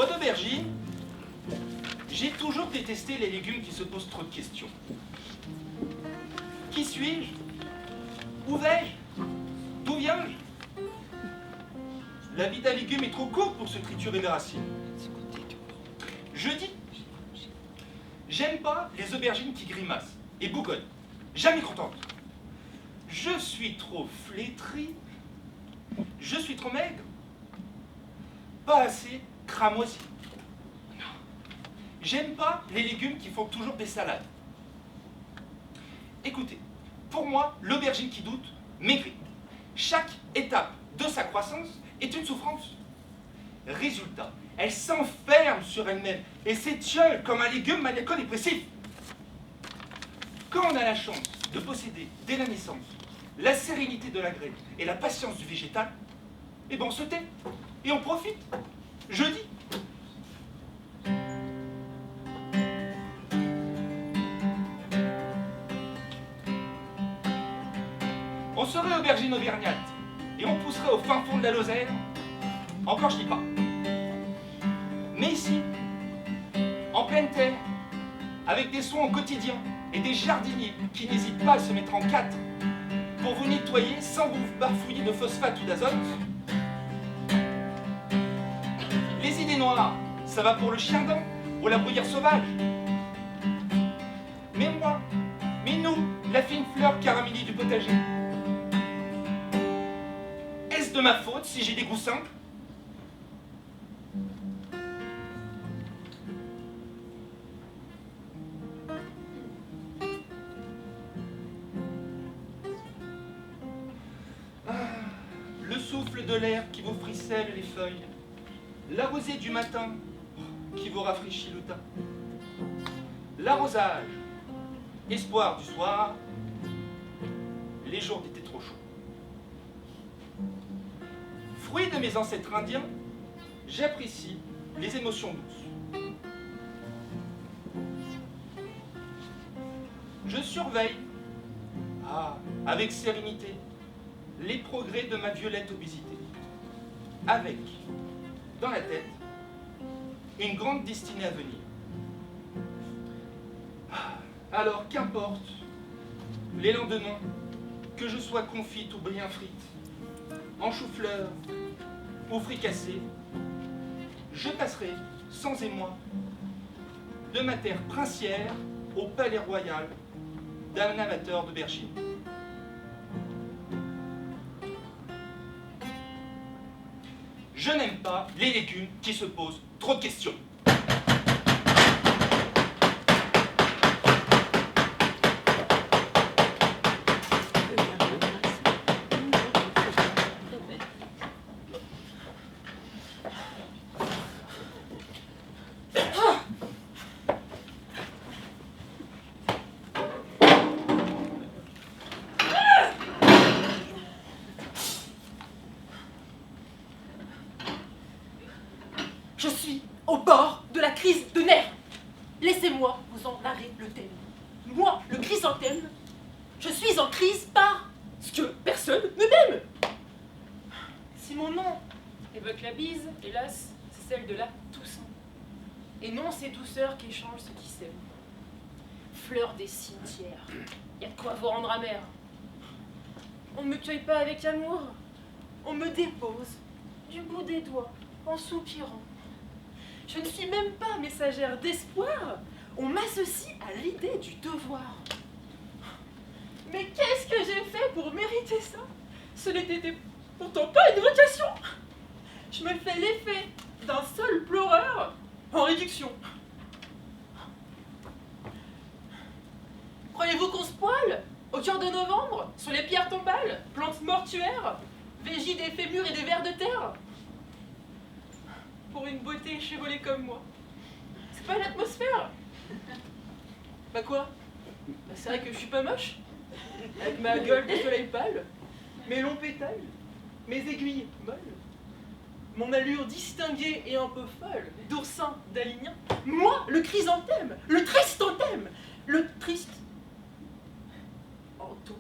Moi d'aubergine, j'ai toujours détesté les légumes qui se posent trop de questions. Qui suis-je? Où vais-je? D'où viens-je? La vie d'un légume est trop courte pour se triturer les racines. Je dis, j'aime pas les aubergines qui grimacent et bougonnent. Jamais contente. Je suis trop flétri. Je suis trop maigre. Pas assez cramoisi. J'aime pas les légumes qui font toujours des salades. Écoutez, pour moi, l'aubergine qui doute maigrit. Chaque étape de sa croissance est une souffrance. Résultat, elle s'enferme sur elle-même et s'étiole comme un légume maniaco-dépressif. Quand on a la chance de posséder, dès la naissance, la sérénité de la graine et la patience du végétal, eh ben on se tait et on profite. Je dis. On serait aubergine auvergnate et on pousserait au fin fond de la Lozère. Encore je dis pas. Mais ici, en pleine terre, avec des soins au quotidien et des jardiniers qui n'hésitent pas à se mettre en quatre pour vous nettoyer sans vous bafouiller de phosphate ou d'azote. Les idées noires, ça va pour le chien-dent ou la bruyère sauvage. Mais moi, mais nous, la fine fleur caramélie du potager. Est-ce de ma faute si j'ai des goûts simples? Le souffle de l'air qui vous frisselle les feuilles, la rosée du matin qui vous rafraîchit le teint, l'arrosage, espoir du soir, les jours d'été trop chauds. Fruit de mes ancêtres indiens, j'apprécie les émotions douces. Je surveille, avec sérénité, les progrès de ma violette obésité, avec, dans la tête, une grande destinée à venir. Alors qu'importe les lendemains, que je sois confite ou bien frite, en chou-fleur ou fricassée, je passerai sans émoi de ma terre princière au palais royal d'un amateur d'aubergines. Je n'aime pas les légumes qui se posent trop de questions. Je suis au bord de la crise de nerfs. Laissez-moi vous en narrer le thème. Moi, le chrysanthème, je suis en crise parce que personne ne m'aime. Si mon nom évoque la bise, hélas, c'est celle de la Toussaint. Et non ces douceurs qui échangent ceux qui s'aiment. Fleurs des cimetières, y a de quoi vous rendre amer. On ne me cueille pas avec amour, on me dépose du bout des doigts en soupirant. Je ne suis même pas messagère d'espoir. On m'associe à l'idée du devoir. Mais qu'est-ce que j'ai fait pour mériter ça? Ce n'était pourtant pas une vocation. Je me fais l'effet d'un seul pleureur en réduction. Croyez-vous qu'on se poile au cœur de novembre, sur les pierres tombales, plantes mortuaires, végis des fémurs et des vers de terre? Pour une beauté échevelée comme moi. C'est pas l'atmosphère. Bah quoi? Bah c'est vrai que je suis pas moche. Avec ma gueule de soleil pâle, mes longs pétales, mes aiguilles molles, mon allure distinguée et un peu folle, d'oursin d'alignan. Moi, le chrysanthème, le tristanthème, le triste anto.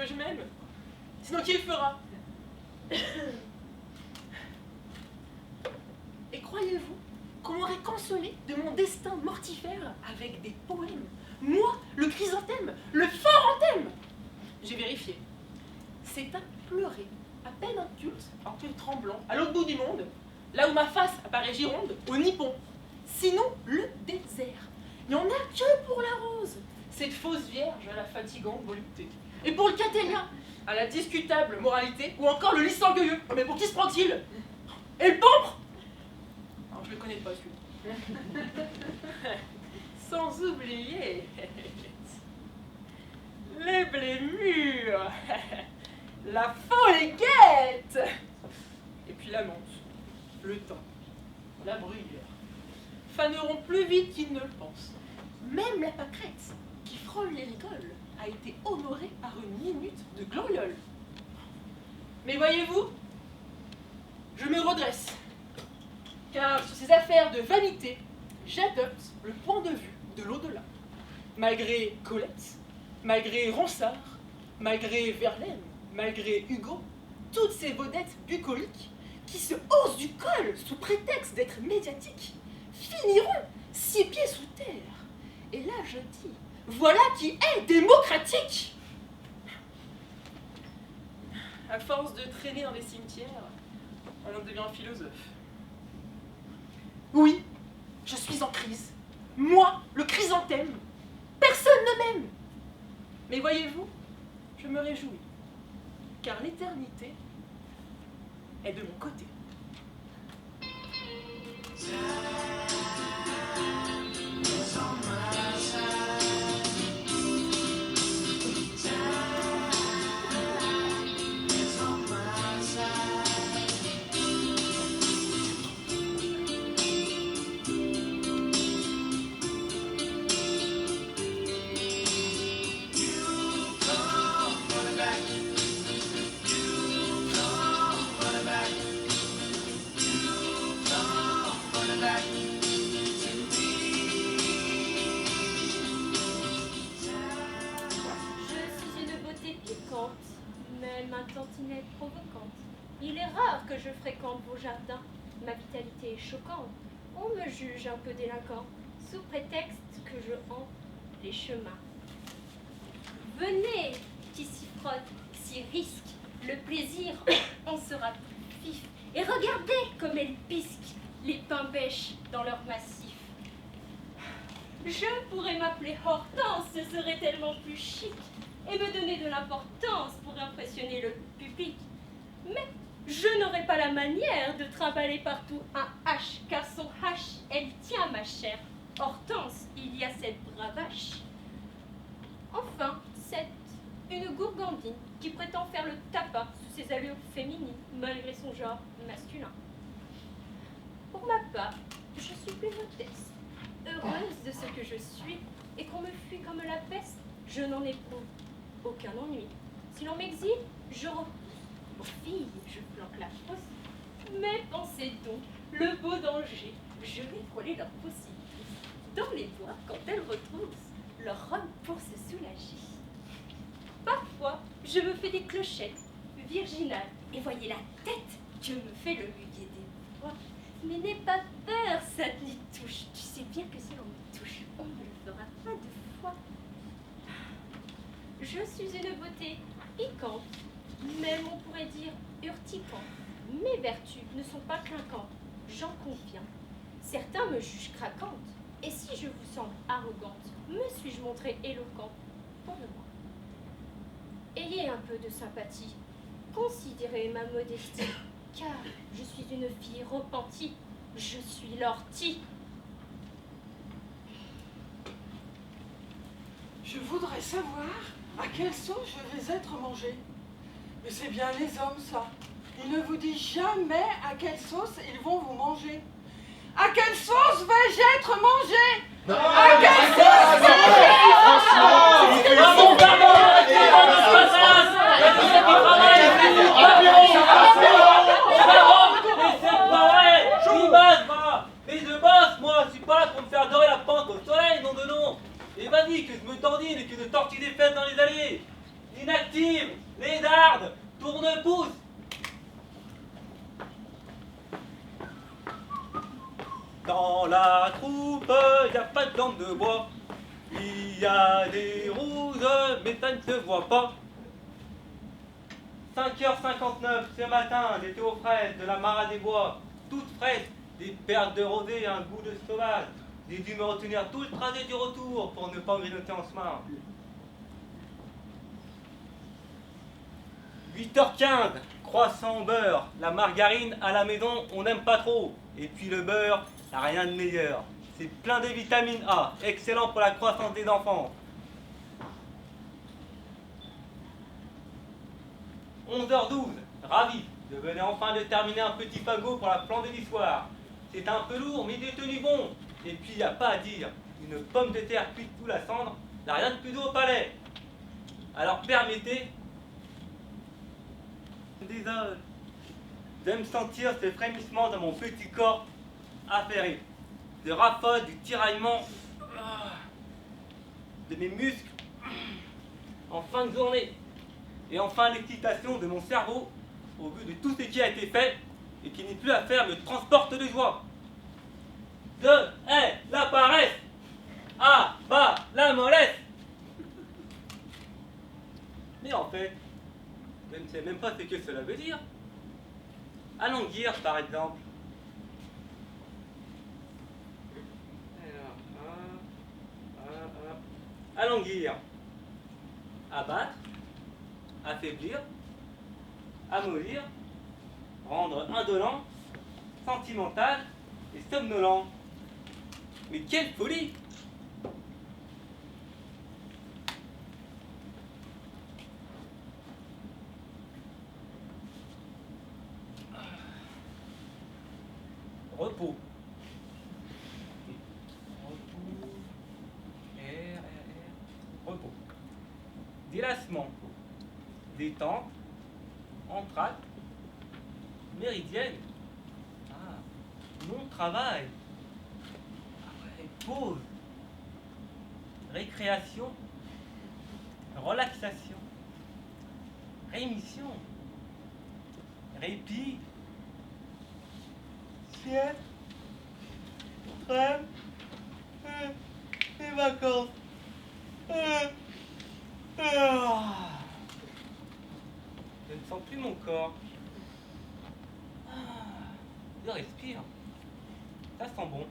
que je m'aime. Sinon qui le fera? Et croyez-vous qu'on m'aurait consolé de mon destin mortifère avec des poèmes? Moi, le chrysanthème, le phorantème! J'ai vérifié. C'est à pleurer, à peine inculte, en cœur tremblant, à l'autre bout du monde, là où ma face apparaît gironde, au Nippon. Sinon, le désert. Il n'y en a que pour la rose, cette fausse vierge à la fatigante volupté. Et pour le catélia, à la discutable moralité, ou encore le lys orgueilleux. Mais pour qui se prend-il? Et le pampre? Alors, je le connais pas, celui-là. Sans oublier les blémures, la folie guette, et puis la menthe, le temps, la bruyère, faneront plus vite qu'ils ne le pensent. Même la pâquerette, qui frôle les rigoles, a été honorée par une minute de gloriole. Mais voyez-vous, je me redresse, car sur ces affaires de vanité, j'adopte le point de vue de l'au-delà. Malgré Colette, malgré Ronsard, malgré Verlaine, malgré Hugo, toutes ces vedettes bucoliques qui se haussent du col sous prétexte d'être médiatiques, finiront 6 pieds sous terre. Et là, je dis, voilà qui est démocratique! À force de traîner dans les cimetières, on en devient philosophe. Oui, je suis en crise. Moi, le chrysanthème. Personne ne m'aime. Mais voyez-vous, je me réjouis, car l'éternité est de mon côté. Même un tantinet provocante. Il est rare que je fréquente vos jardins. Ma vitalité est choquante. On me juge un peu délinquant, sous prétexte que je hante les chemins. Venez, qui s'y frotte, qui s'y risque. Le plaisir en sera plus vif. Et regardez comme elles pisquent les pins bêches dans leur massif. Je pourrais m'appeler Hortense, ce serait tellement plus chic. Et me donner de l'importance pour impressionner le public. Mais je n'aurai pas la manière de trimballer partout un H, car son H, elle tient, ma chère Hortense, il y a cette bravache. Enfin, c'est une gourgandine qui prétend faire le tapas sous ses allures féminines, malgré son genre masculin. Pour ma part, je suis plus modeste, heureuse de ce que je suis, et qu'on me fuit comme la peste, je n'en éprouve aucun ennui. Si l'on m'exile, je repousse. Aux filles, je planque la fosse. Mais pensez donc, le beau danger, je vais frôler leur possible. Dans les bois, quand elles retroussent leur robe pour se soulager. Parfois, je me fais des clochettes virginales. Et voyez la tête que me fait le muguet des bois. Mais n'aie pas peur, ça t'y touche. Tu sais bien que si l'on me touche, on ne le fera pas de fois. Je suis une beauté piquante, même on pourrait dire urticante. Mes vertus ne sont pas clinquantes, j'en conviens. Certains me jugent craquante, et si je vous semble arrogante, me suis-je montrée éloquente pour le moins? Ayez un peu de sympathie, considérez ma modestie, car je suis une fille repentie, je suis l'ortie. Je voudrais savoir à quelle sauce je vais être mangée. Mais c'est bien les hommes, ça. Ils ne vous disent jamais à quelle sauce ils vont vous manger. À quelle sauce vais-je être mangée? À quelle sauce Mais de base, moi, je suis pas là pour me faire dorer la pente au soleil, nom de nom. Et vas-y, que je me tordine et que je tortille des fesses dans les allées. L'inactif cultive les dardes, tourne-pouce. Dans la troupe, y a pas de plantes de bois. Il y a des roses, mais ça ne se voit pas. 5h59 ce matin, j'étais aux fraises de la Mara des Bois, toutes fraîches, des perles de rosée et un goût de sauvage. J'ai dû me retenir tout le trajet du retour pour ne pas grignoter en chemin. 8h15, croissant au beurre. La margarine à la maison, on n'aime pas trop. Et puis le beurre, n'a rien de meilleur. C'est plein de vitamine A, excellent pour la croissance des enfants. 11h12, ravi. Je venais enfin de terminer un petit fagot pour la flambée du soir. C'est un peu lourd, mais il est tenu bon. Et puis, il n'y a pas à dire. Une pomme de terre cuite sous la cendre n'a rien de plus doux au palais. Alors, permettez, désolé, de me sentir ce frémissement dans mon petit corps affairé. De raffole, du tiraillement de mes muscles en fin de journée. Et enfin l'excitation de mon cerveau au vu de tout ce qui a été fait et qui n'est plus à faire me transporte de joie. De la paresse à bas la mollesse. Mais en fait, je ne sais même pas ce que cela veut dire. Alanguir par exemple. Alanguir. Abattre. Affaiblir. Amollir. Rendre indolent. Sentimental. Et somnolent. Mais quelle folie! Repos. Repos. Délassement. Détente. Entracte. Méridienne. Non-travail. Pause. Récréation. Relaxation. Rémission. Répit. Sieste. Trêve. Les vacances. Je ne sens plus mon corps. Je respire. Ça sent bon.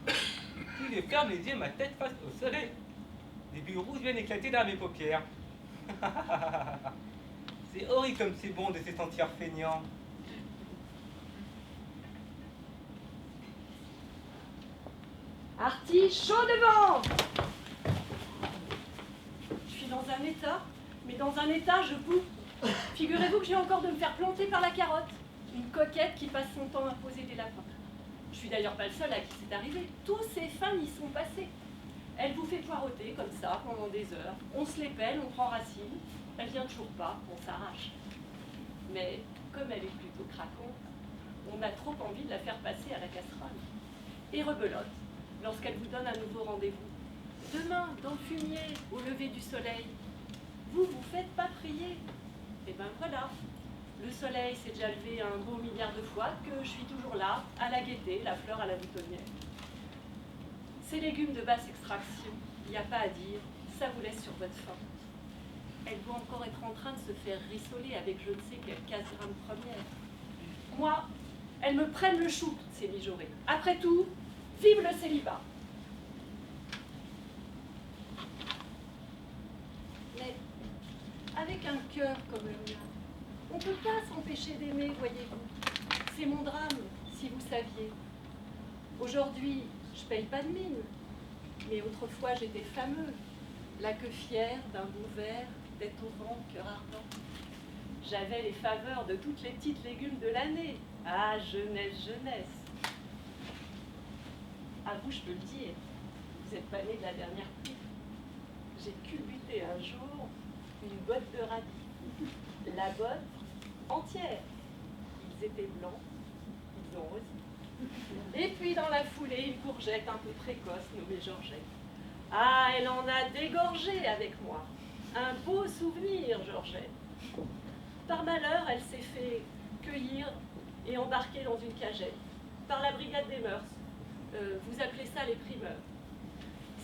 Puis je ferme les yeux, ma tête face au soleil. Des bulles rouges viennent éclater dans mes paupières. C'est horrible comme c'est bon de se sentir feignant. Artichaut devant! Je suis dans un état, mais dans un état, je boue. Figurez-vous que j'ai encore de me faire planter par la carotte. Une coquette qui passe son temps à poser des lapins. Je suis d'ailleurs pas le seul à qui c'est arrivé. Tous ces femmes y sont passées. Elle vous fait poireauter comme ça pendant des heures. On se les pèle, on prend racine. Elle vient toujours pas, on s'arrache. Mais comme elle est plutôt craquante, on a trop envie de la faire passer à la casserole. Et rebelote lorsqu'elle vous donne un nouveau rendez-vous. Demain, dans le fumier, au lever du soleil. Vous faites pas prier. Et ben voilà. Le soleil s'est déjà levé un beau milliard de fois que je suis toujours là, à la gaieté, la fleur à la boutonnière. Ces légumes de basse extraction, il n'y a pas à dire, ça vous laisse sur votre faim. Elle doit encore être en train de se faire rissoler avec je ne sais quelle casse-gramme première. Moi, elles me prennent le chou, ces mijaurées. Après tout, vive le célibat. Mais avec un cœur comme le mien, on ne peut pas s'empêcher d'aimer, voyez-vous. C'est mon drame, si vous saviez. Aujourd'hui, je paye pas de mine, mais autrefois j'étais fameux, la queue fière d'un beau verre, tête au vent, cœur ardent. J'avais les faveurs de toutes les petites légumes de l'année. Ah, jeunesse, jeunesse. À vous, je peux le dire, vous n'êtes pas né de la dernière pluie. J'ai culbuté un jour une botte de radis. La botte entière. Ils étaient blancs, ils ont rosé. Et puis dans la foulée, une courgette un peu précoce nommée Georgette. Ah, elle en a dégorgé avec moi. Un beau souvenir, Georgette. Par malheur, elle s'est fait cueillir et embarquer dans une cagette par la brigade des mœurs. Vous appelez ça les primeurs.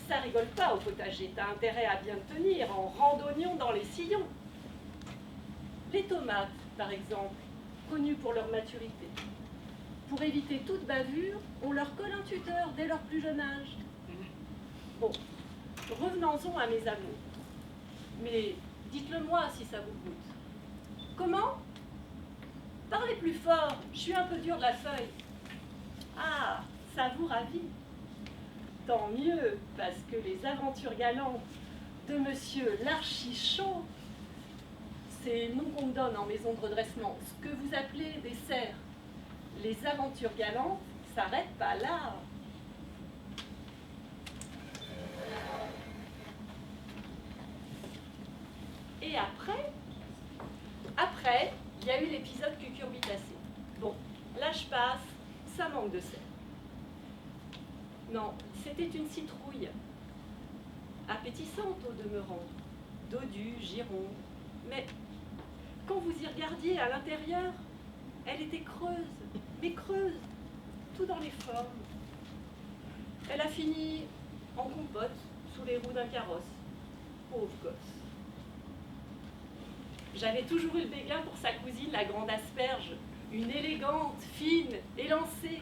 Ça rigole pas au potager, t'as intérêt à bien te tenir en randonnion dans les sillons. Les tomates, par exemple, connues pour leur maturité. Pour éviter toute bavure, on leur colle un tuteur dès leur plus jeune âge. Bon, revenons-en à mes amours. Mais dites-le moi si ça vous goûte. Comment? Parlez plus fort, je suis un peu dur de la feuille. Ah, ça vous ravit. Tant mieux, parce que les aventures galantes de monsieur l'Archichaud, c'est le nom qu'on me donne en maison de redressement, ce que vous appelez des serres. Les aventures galantes s'arrêtent pas là. Et après, il y a eu l'épisode cucurbitacé. Bon, là je passe, ça manque de sel. Non, c'était une citrouille, appétissante au demeurant, dodue, giron, mais quand vous y regardiez à l'intérieur, elle était creuse, mais creuse, tout dans les formes. Elle a fini en compote sous les roues d'un carrosse. Pauvre gosse. J'avais toujours eu le béguin pour sa cousine, la grande asperge, une élégante, fine, élancée.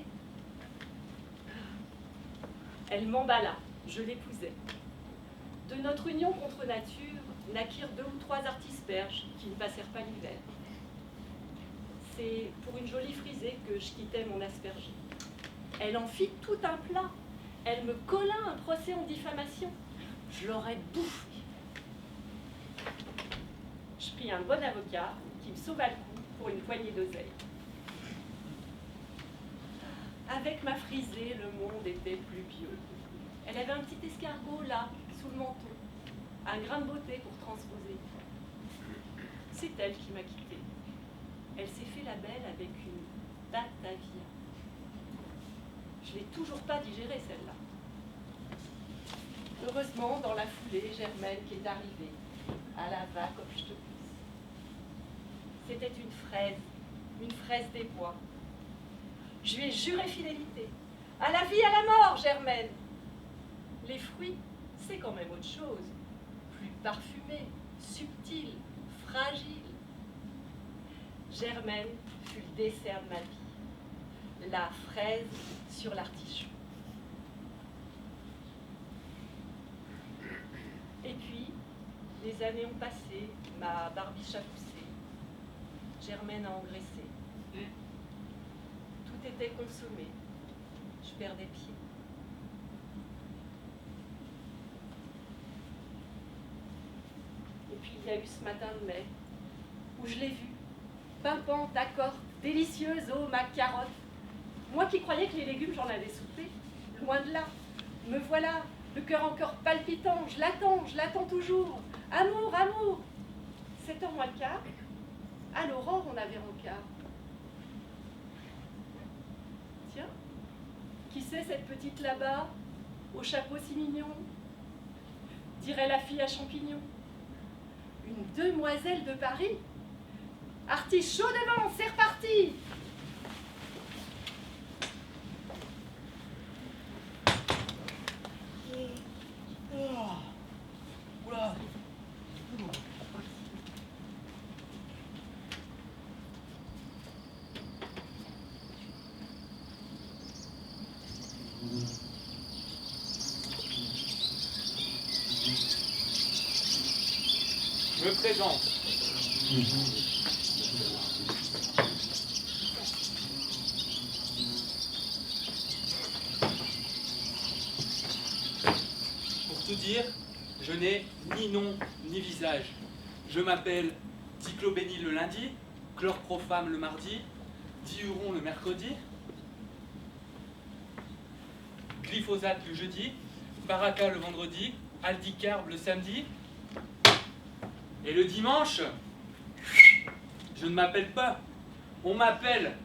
Elle m'emballa, je l'épousai. De notre union contre nature naquirent 2 ou 3 artisperges qui ne passèrent pas l'hiver. C'est pour une jolie frisée que je quittais mon aspergé. Elle en fit tout un plat. Elle me colla un procès en diffamation. Je l'aurais bouffé. Je pris un bon avocat qui me sauva le coup pour une poignée d'oseille. Avec ma frisée, le monde était plus pieux. Elle avait un petit escargot là, sous le menton. Un grain de beauté pour transposer. C'est elle qui m'a quittée. Elle s'est fait la belle avec une Batavia. Je l'ai toujours pas digérée, celle-là. Heureusement, dans la foulée, Germaine qui est arrivée, à la va comme je te pousse. C'était une fraise des bois. Je lui ai juré fidélité. À la vie, à la mort, Germaine. Les fruits, c'est quand même autre chose. Plus parfumé, subtil, fragile. Germaine fut le dessert de ma vie. La fraise sur l'artichaut. Et puis, les années ont passé, ma barbiche a poussé. Germaine a engraissé. Tout était consommé. Je perdais pied. Et puis il y a eu ce matin de mai, où je l'ai vue, pimpante, accorte, délicieuse, oh ma carotte. Moi qui croyais que les légumes j'en avais soupé, loin de là. Me voilà, le cœur encore palpitant, je l'attends toujours. Amour, amour. 7h moins le quart, à l'aurore on avait rencard. Tiens, qui c'est cette petite là-bas, au chapeau si mignon? Dirait la fille à champignons. Une demoiselle de Paris. Artichaut devant, c'est reparti. Oula. Je me présente. Pour tout dire, je n'ai ni nom ni visage. Je m'appelle Diclobénil le lundi, Chlorprophame le mardi, Diuron le mercredi, Glyphosate le jeudi, Paraca le vendredi, Aldicarbe le samedi. Et le dimanche, je ne m'appelle pas. On m'appelle.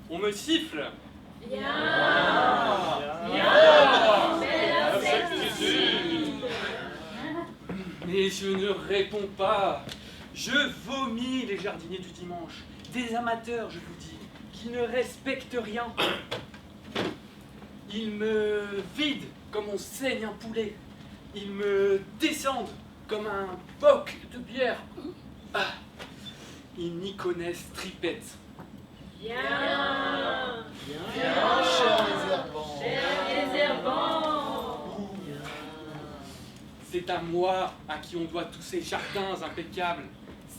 On me siffle. Mais je ne réponds pas. Je vomis les jardiniers du dimanche. Des amateurs, je vous dis, qui ne respectent rien. Ils me vident comme on saigne un poulet. Ils me descendent comme un boc de bière. Ah. Ils n'y connaissent tripette. Viens, Cher Désherbant. cher Désherbant. C'est à moi à qui on doit tous ces jardins impeccables,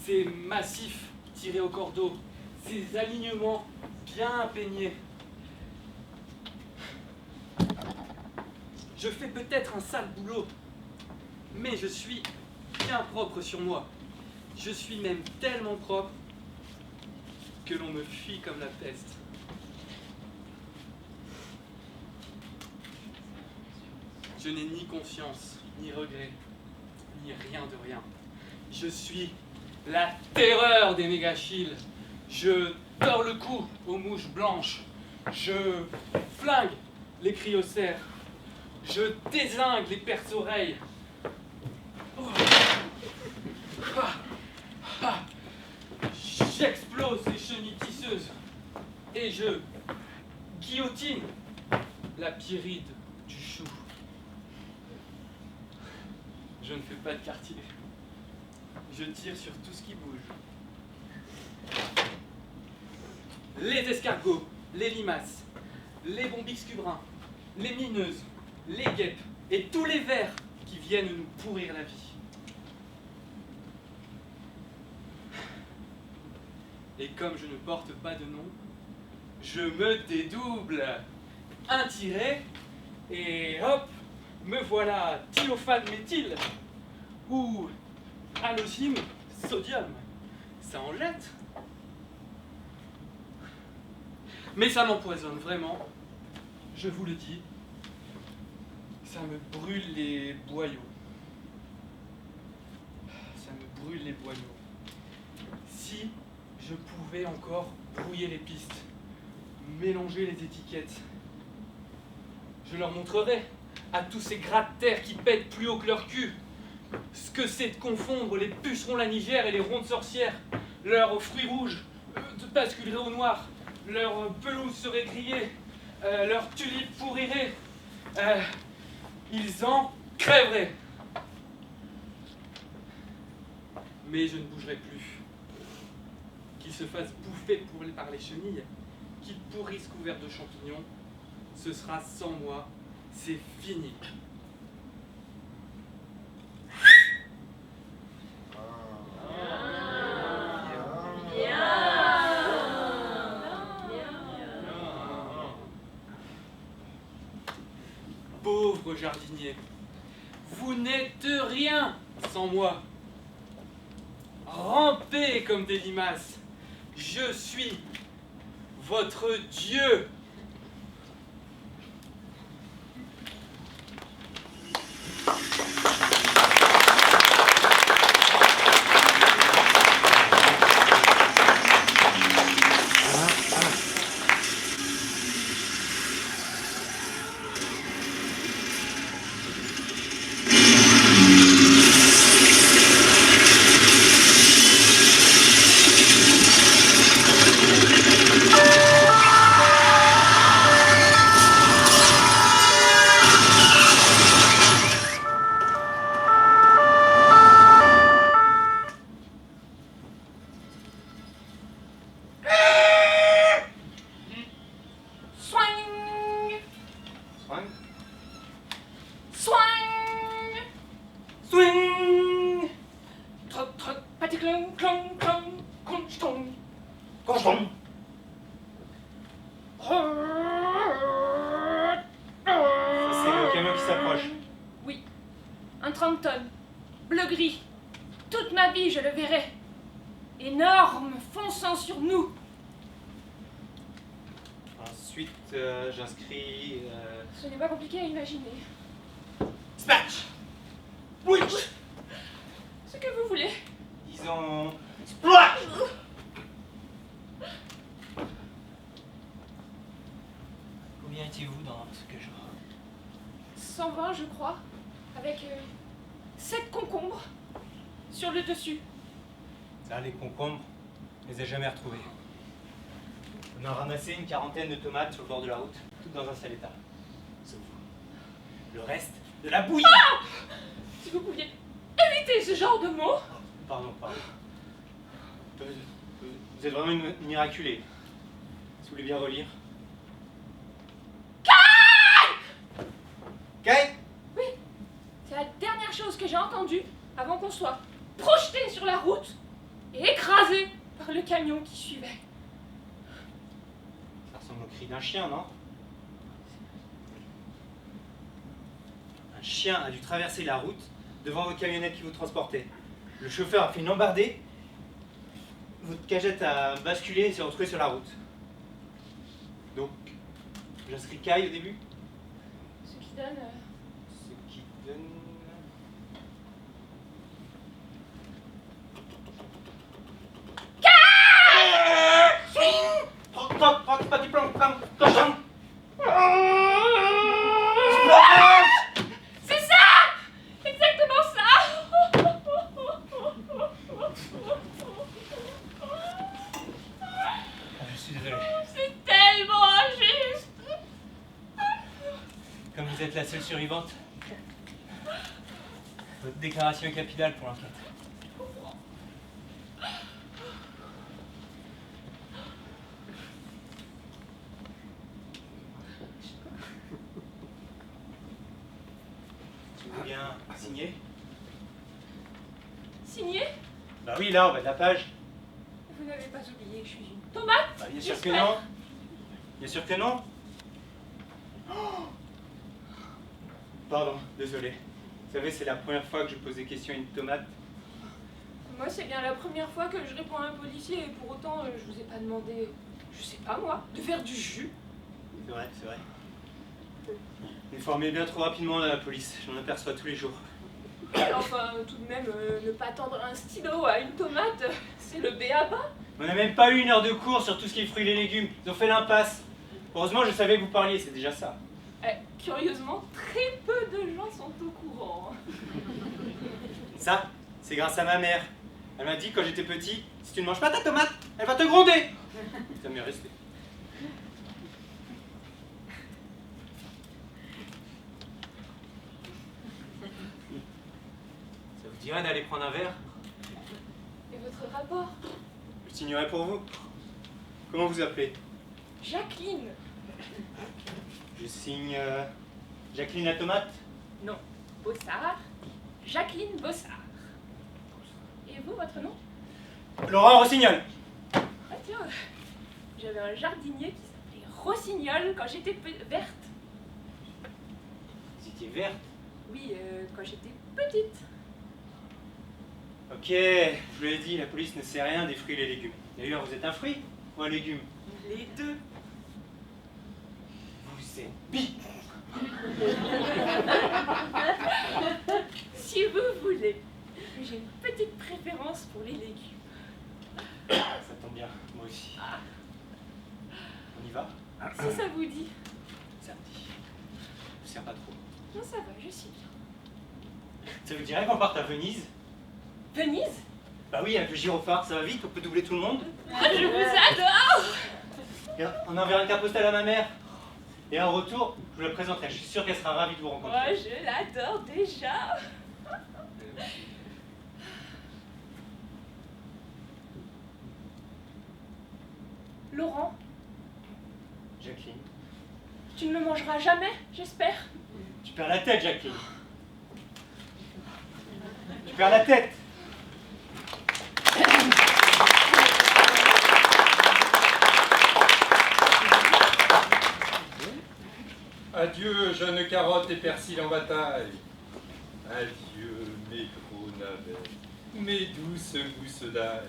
ces massifs tirés au cordeau, ces alignements bien peignés. Je fais peut-être un sale boulot, mais je suis bien propre sur moi. Je suis même tellement propre que l'on me fuit comme la peste. Je n'ai ni conscience, ni regret, ni rien de rien. Je suis la terreur des mégachilles. Je tords le cou aux mouches blanches. Je flingue les cryocères. Je dézingue les perce-oreilles. Oh. Ah. Ah. J'explose les chenilles tisseuses. Et je guillotine la pyride du chou. Je ne fais pas de quartier. Je tire sur tout ce qui bouge. Les escargots, les limaces, les bombyx cubrins, les mineuses, les guêpes et tous les vers qui viennent nous pourrir la vie. Et comme je ne porte pas de nom, je me dédouble. Un tiré, et hop, me voilà thiophane méthyle ou halogime sodium. Ça en jette. Mais ça m'empoisonne vraiment. Je vous le dis. Ça me brûle les boyaux. Ça me brûle les boyaux. Si je pouvais encore brouiller les pistes, mélanger les étiquettes, je leur montrerais à tous ces gratte-terre qui pètent plus haut que leur cul ce que c'est de confondre les pucerons lanigères et les rondes sorcières. Leurs fruits rouges basculeraient au noir, leurs pelouses seraient grillées, leurs tulipes pourriraient. Ils en crèveraient. Mais je ne bougerai plus. Qu'ils se fassent bouffer par les chenilles, qu'ils pourrissent couverts de champignons, ce sera sans moi, c'est fini. Pauvre jardinier, vous n'êtes rien sans moi. Rampez comme des limaces, je suis votre Dieu. Swing! Troc, troc, paticlon, clon, clon, crunch, clon. Constant. C'est le camion qui s'approche. Oui, un 30 tonnes, bleu-gris. Toute ma vie, je le verrai. Énorme, fonçant sur nous. Ensuite, j'inscris... Ce n'est pas compliqué à imaginer. Smash! Witch! Ce que vous voulez. Disons... Splash! Combien étiez-vous dans ce que genre? 120, je crois. Avec 7 concombres. sur le dessus. Ça, les concombres, on les a jamais retrouvés. On a ramassé une quarantaine de tomates sur le bord de la route, toutes dans un sale état. Sauf le reste de la bouillie. Si vous pouviez éviter ce genre de mots. Pardon. Vous êtes vraiment une miraculée. Si vous voulez bien relire. Kay! Oui, c'est la dernière chose que j'ai entendue avant qu'on soit projeté sur la route et écrasé par le camion qui suivait. Ça ressemble au cri d'un chien, non? Un chien a dû traverser la route devant votre camionnette qui vous transportait. Le chauffeur a fait une embardée. Votre cagette a basculé et s'est retrouvée sur la route. Donc, j'inscris Kay au début. Ce qui donne... Ce qui donne... Troc, pas du plan, cochon. C'est ça! Exactement ça! Je suis désolé. C'est tellement injuste! Comme vous êtes la seule survivante, votre déclaration est capitale pour l'enquête. Tu veux bien signer? Signé? Bah oui, là, en bas de la page. Vous n'avez pas oublié que je suis une tomate? Bah, bien sûr que j'espère. non. Bien sûr que non. Oh, pardon, désolé. Vous savez, c'est la première fois que je pose des questions à une tomate. Moi, c'est bien la première fois que je réponds à un policier et pour autant, je vous ai pas demandé, je sais pas moi, de faire du jus. C'est vrai, c'est vrai. Vous formez bien trop rapidement à la police, j'en aperçois tous les jours. Enfin, tout de même, ne pas tendre un stylo à une tomate, c'est le b.a.-ba. On n'a même pas eu une heure de cours sur tout ce qui est fruits et légumes. Ils ont fait l'impasse. Heureusement, je savais que vous parliez, c'est déjà ça. Curieusement, très peu de gens sont au courant. Ça, c'est grâce à ma mère. Elle m'a dit quand j'étais petit, si tu ne manges pas ta tomate, elle va te gronder. Ça m'est resté. Ça vous dirait d'aller prendre un verre? Et votre rapport? Je signerai pour vous. Comment vous appelez? Jacqueline. Je signe Jacqueline la tomate. Non, Bossard. Jacqueline Bossard. Et vous, votre nom? Laurent Rossignol. Ah tiens, j'avais un jardinier qui s'appelait Rossignol quand j'étais verte. Vous étiez verte. Oui, quand j'étais petite. Ok, je vous l'ai dit, la police ne sait rien des fruits et les légumes. D'ailleurs, vous êtes un fruit ou un légume? Les deux. Vous êtes bi. Si vous voulez. J'ai une petite préférence pour les légumes. Ça tombe bien, moi aussi. On y va? Si ça vous dit. Samedi. Je ne sers pas trop. Non, ça va, je suis bien. Ça vous dirait qu'on parte à Venise? Venise? Bah oui, avec le gyrophare, ça va vite, on peut doubler tout le monde. Ah, je vous adore! Regarde, on enverra une carte postale à ma mère. Et en retour, je vous la présenterai. Je suis sûr qu'elle sera ravie de vous rencontrer. Moi, je l'adore déjà. Laurent, Jacqueline. tu ne me mangeras jamais, j'espère. Tu perds la tête, Jacqueline. Tu perds la tête. Adieu, jeune carotte et persil en bataille. Adieu, mes gros navets, mes douces gousses d'ail.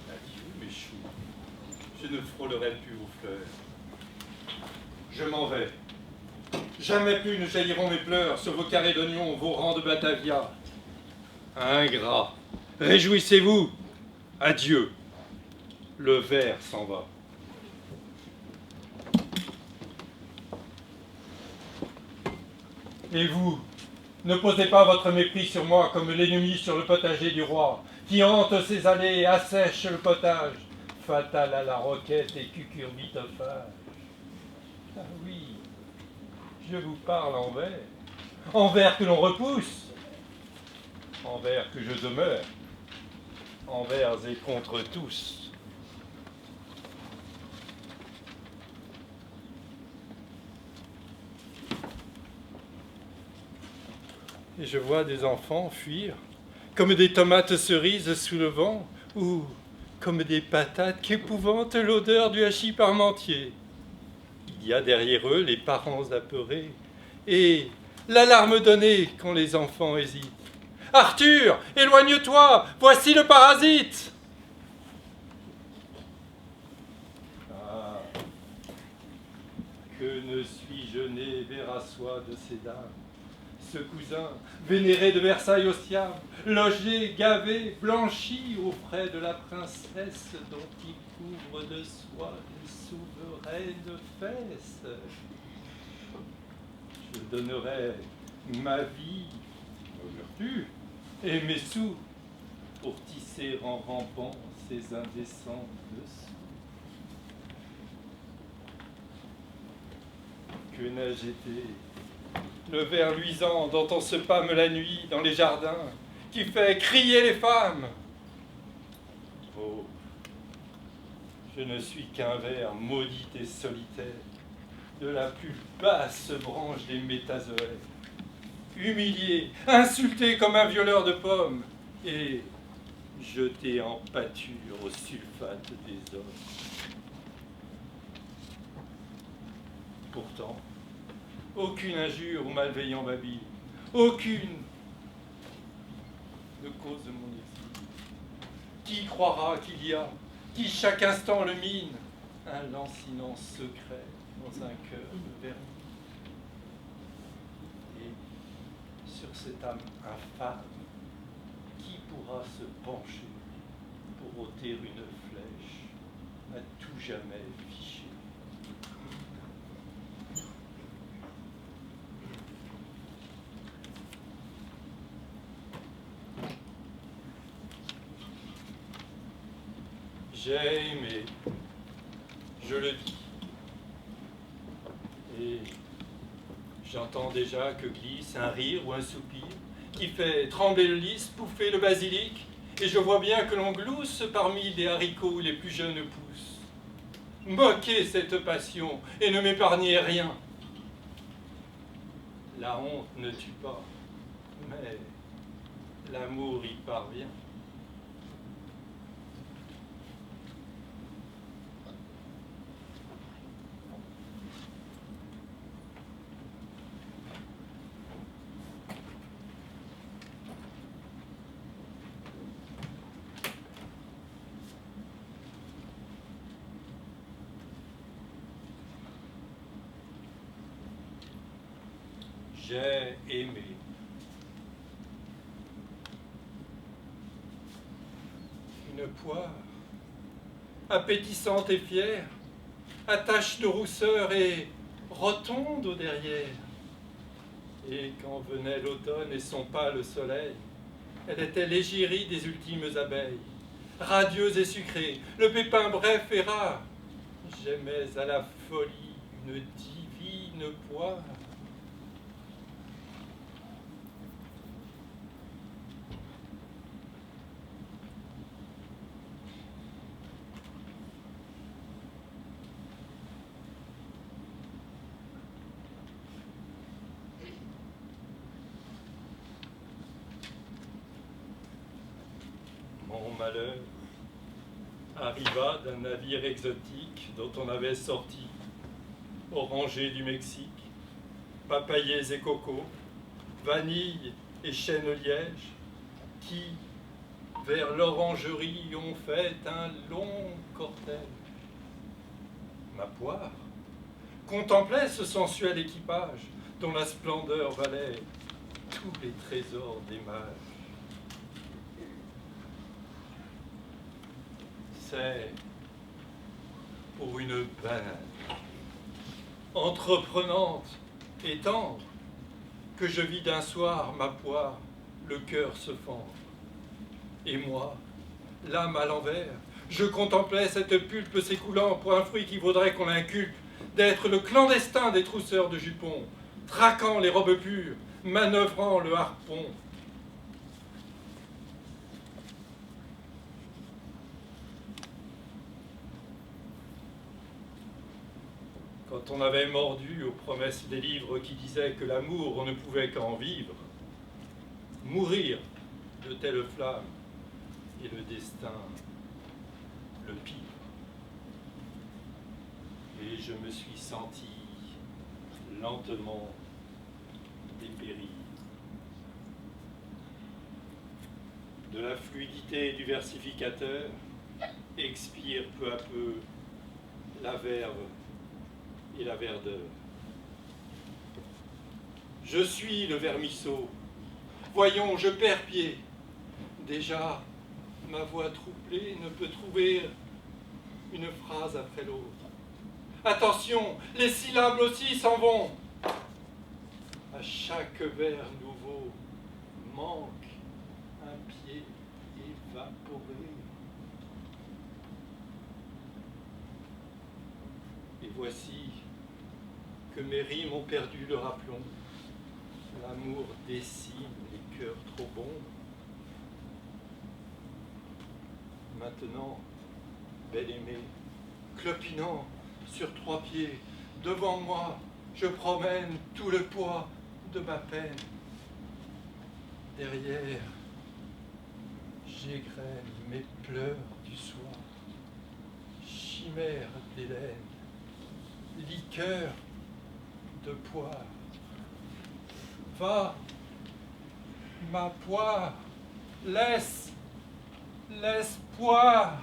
Adieu, mes choux, je ne frôlerai plus vos fleurs. Je m'en vais. Jamais plus ne jailliront mes pleurs sur vos carrés d'oignons, vos rangs de Batavia. Ingrats, réjouissez-vous. Adieu, le ver s'en va. Et vous, Ne posez pas votre mépris sur moi comme l'ennemi sur le potager du roi, qui hante ses allées et assèche le potage, fatal à la roquette et cucurbitophage. Ah oui, je vous parle en vers que l'on repousse, en vers que je demeure, envers et contre tous. Et je vois des enfants fuir, comme des tomates cerises sous le vent, ou comme des patates qu'épouvante l'odeur du hachis parmentier. Il y a derrière eux les parents apeurés, et l'alarme donnée quand les enfants hésitent. « Arthur, éloigne-toi, voici le parasite !» Ah, que ne suis-je né vers à soi de ces dames, ce cousin, vénéré de Versailles au Siam, logé, gavé, blanchi aux frais de la princesse dont il couvre de soie les souveraines fesses. Je donnerais ma vie, nos vertus et mes sous pour tisser en rampant ces indécents dessous. Que n'ai-je été? Le ver luisant dont on se pâme la nuit dans les jardins, qui fait crier les femmes. Oh, je ne suis qu'un ver maudit et solitaire, de la plus basse branche des métazoaires, humilié, insulté comme un violeur de pommes, et jeté en pâture au sulfate des hommes. Pourtant, aucune injure ou malveillant babil, aucune ne cause de mon exil. Qui croira qu'il y a, qui chaque instant le mine, un lancinant secret dans un cœur de vermine? Et sur cette âme infâme, qui pourra se pencher pour ôter une flèche à tout jamais fichée? J'ai aimé, je le dis, et j'entends déjà que glisse un rire ou un soupir qui fait trembler le lys, bouffer le basilic, et je vois bien que l'on glousse parmi les haricots les plus jeunes pousses. Moquez cette passion et ne m'épargnez rien. La honte ne tue pas, mais l'amour y parvient. J'ai aimé. Une poire, appétissante et fière, attache de rousseur et rotonde au derrière. Et quand venait l'automne et son pâle soleil, elle était l'égérie des ultimes abeilles, radieuse et sucrée, le pépin bref et rare. J'aimais à la folie une divine poire. Mon malheur arriva d'un navire exotique dont on avait sorti orangers du Mexique, papayers et cocos, vanille et chêne-liège, qui, vers l'orangerie, ont fait un long cortège. Ma poire contemplait ce sensuel équipage dont la splendeur valait tous les trésors des mages. C'est pour une banane, entreprenante et tendre, que je vis d'un soir ma poire, le cœur se fendre. Et moi, l'âme à l'envers, je contemplais cette pulpe s'écoulant pour un fruit qui vaudrait qu'on l'inculpe d'être le clandestin des trousseurs de jupons, traquant les robes pures, manœuvrant le harpon. Quand on avait mordu aux promesses des livres qui disaient que l'amour on ne pouvait qu'en vivre, mourir de telles flammes et le destin le pire. Et je me suis senti lentement dépérir. De la fluidité du versificateur expire peu à peu la verve et la verdeur. Je suis le vermisseau. Voyons, je perds pied. Déjà, ma voix troublée ne peut trouver une phrase après l'autre. Attention, les syllabes aussi s'en vont. À chaque vers nouveau manque un pied évaporé. Et voici que mes rimes ont perdu leur aplomb. L'amour décime les cœurs trop bons. Maintenant, bel aimé, clopinant sur 3 pieds, devant moi, je promène tout le poids de ma peine. Derrière, j'égrène mes pleurs du soir, chimère d'Hélène, liqueur de poire. Va, ma poire, laisse l'espoir.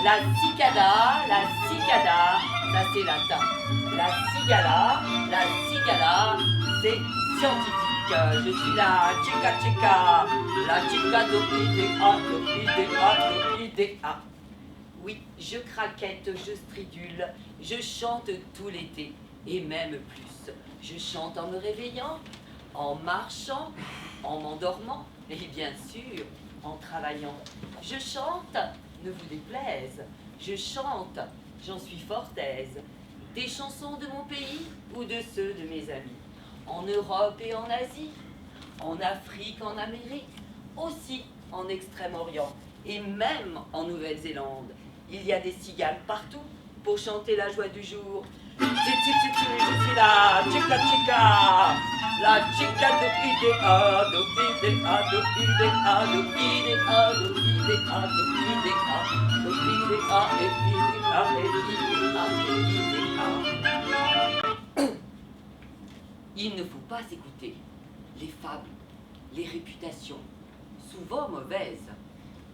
La cicada, ça c'est latin. La cigala, c'est scientifique. Je suis la chica do idea. Oui, je craquette, je stridule, je chante tout l'été, et même plus. Je chante en me réveillant, en marchant, en m'endormant, et bien sûr, en travaillant. Je chante, ne vous déplaise, je chante, j'en suis fort aise, des chansons de mon pays ou de ceux de mes amis, en Europe et en Asie, en Afrique, en Amérique, aussi en Extrême-Orient et même en Nouvelle-Zélande. Il y a des cigales partout pour chanter la joie du jour. Je suis la chica, la chica do idea, do idea, do idea, do idea, do idea, do idea. Il ne faut pas écouter les fables, les réputations, souvent mauvaises,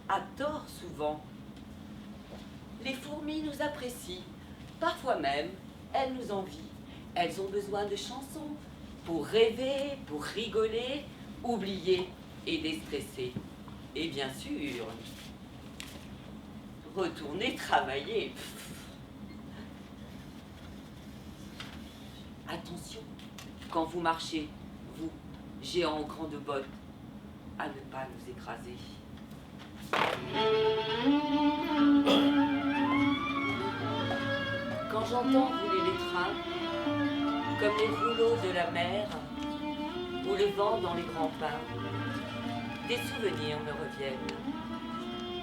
à tort souvent. Les fourmis nous apprécient, parfois même elles nous envient. Elles ont besoin de chansons pour rêver, pour rigoler, oublier et déstresser. Et bien sûr, retourner travailler. Attention, quand vous marchez, vous, géants aux grandes bottes, à ne pas nous écraser. Quand j'entends rouler les trains, comme les rouleaux de la mer ou le vent dans les grands pins. Des souvenirs me reviennent.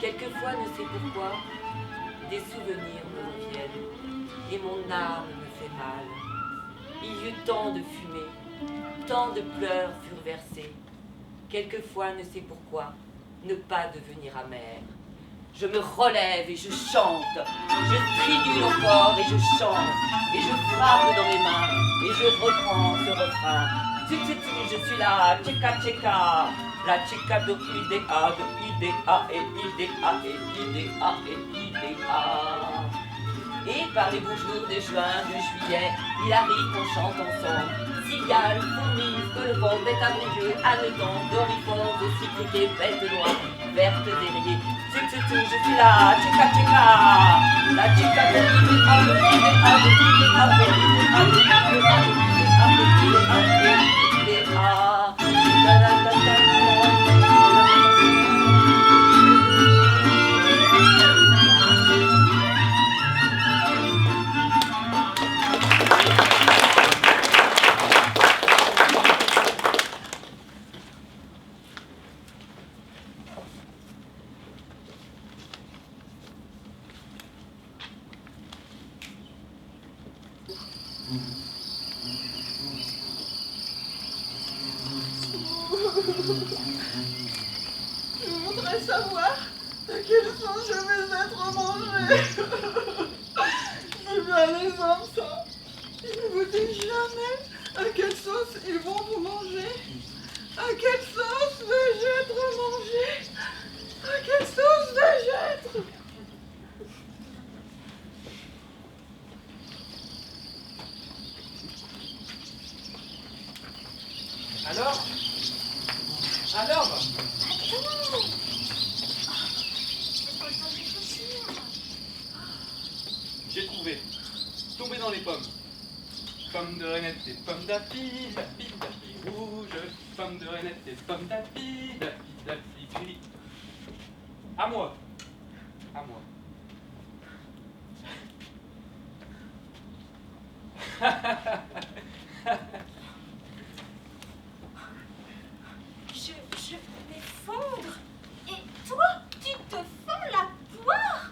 Quelquefois, ne sais pourquoi, des souvenirs me reviennent et mon âme me fait mal. Il y eut tant de fumée, tant de pleurs furent versés. Quelquefois, ne sais pourquoi, ne pas devenir amer. Je me relève et je chante, je stridule encore et je chante, et je frappe dans mes mains, et je reprends ce refrain. Je suis là, tcheka tcheka, la tcheka de idéa et idéa et idéa et idéa. Et par les beaux jours de juin, de juillet, il arrive qu'on chante ensemble. Cigales, fourmis, que le vent bête à mon Dieu, hannetons, dorifores, aussi criquets, bêtes noires, vertes et rayées. Je suis là, tcheka tcheka, la tcheka de idéa, de idéa, de idéa, de idéa, de idéa, de idéa, Je voudrais savoir à quelle sauce je vais être mangée. C'est bien les hommes, ça. Ils ne vous disent jamais à quelle sauce ils vont vous manger. À quelle sauce vais-je être mangée? À quelle sauce vais-je être? Alors? J'ai trouvé. Tombé dans les pommes. Pommes de Renette et pommes d'api, d'api, d'api rouge. Pommes de Renette et pommes d'api, d'api, d'api gris. À moi. À moi. Je vais fondre. Et toi, tu te fends la poire?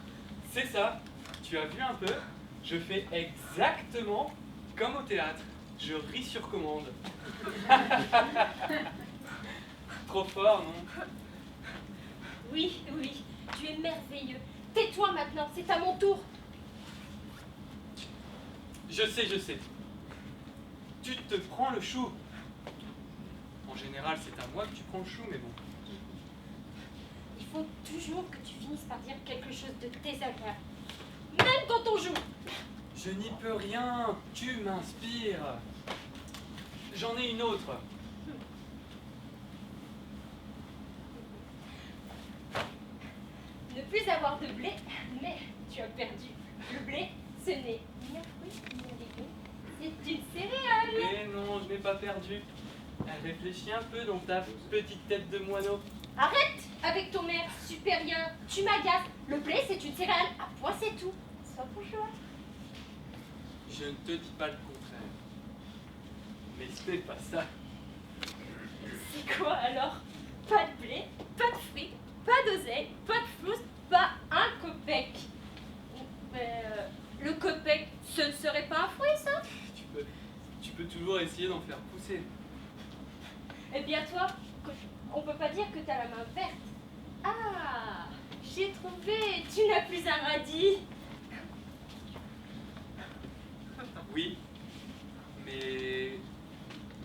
C'est ça. Tu as vu un peu? Je fais exactement comme au théâtre. Je ris sur commande. Trop fort, non? Oui, oui, tu es merveilleux. Tais-toi maintenant, c'est à mon tour. Je sais. Tu te prends le chou. En général, c'est à moi que tu prends le chou, mais bon. Il faut toujours que tu finisses par dire quelque chose de désagréable. Même quand on joue. Je n'y peux rien. Tu m'inspires. J'en ai une autre. Ne plus avoir de blé, mais tu as perdu. Le blé, ce n'est ni un fruit, ni un légume. C'est une céréale. Mais non, je n'ai pas perdu. Réfléchis un peu dans ta petite tête de moineau. Arrête avec ton air supérieur. Tu m'agaces. Le blé, c'est une céréale. À point, c'est tout. Sois bourgeois. Je ne te dis pas le contraire. Mais c'est pas ça. C'est quoi alors? Pas de blé, pas de fruits, pas d'oseille, pas de flouze, pas un copec. Le copec, ce ne serait pas un fruit, ça? Tu peux toujours essayer d'en faire pousser. Eh bien toi, on peut pas dire que t'as la main verte. Ah, j'ai trouvé, tu n'as plus un radis. Oui, mais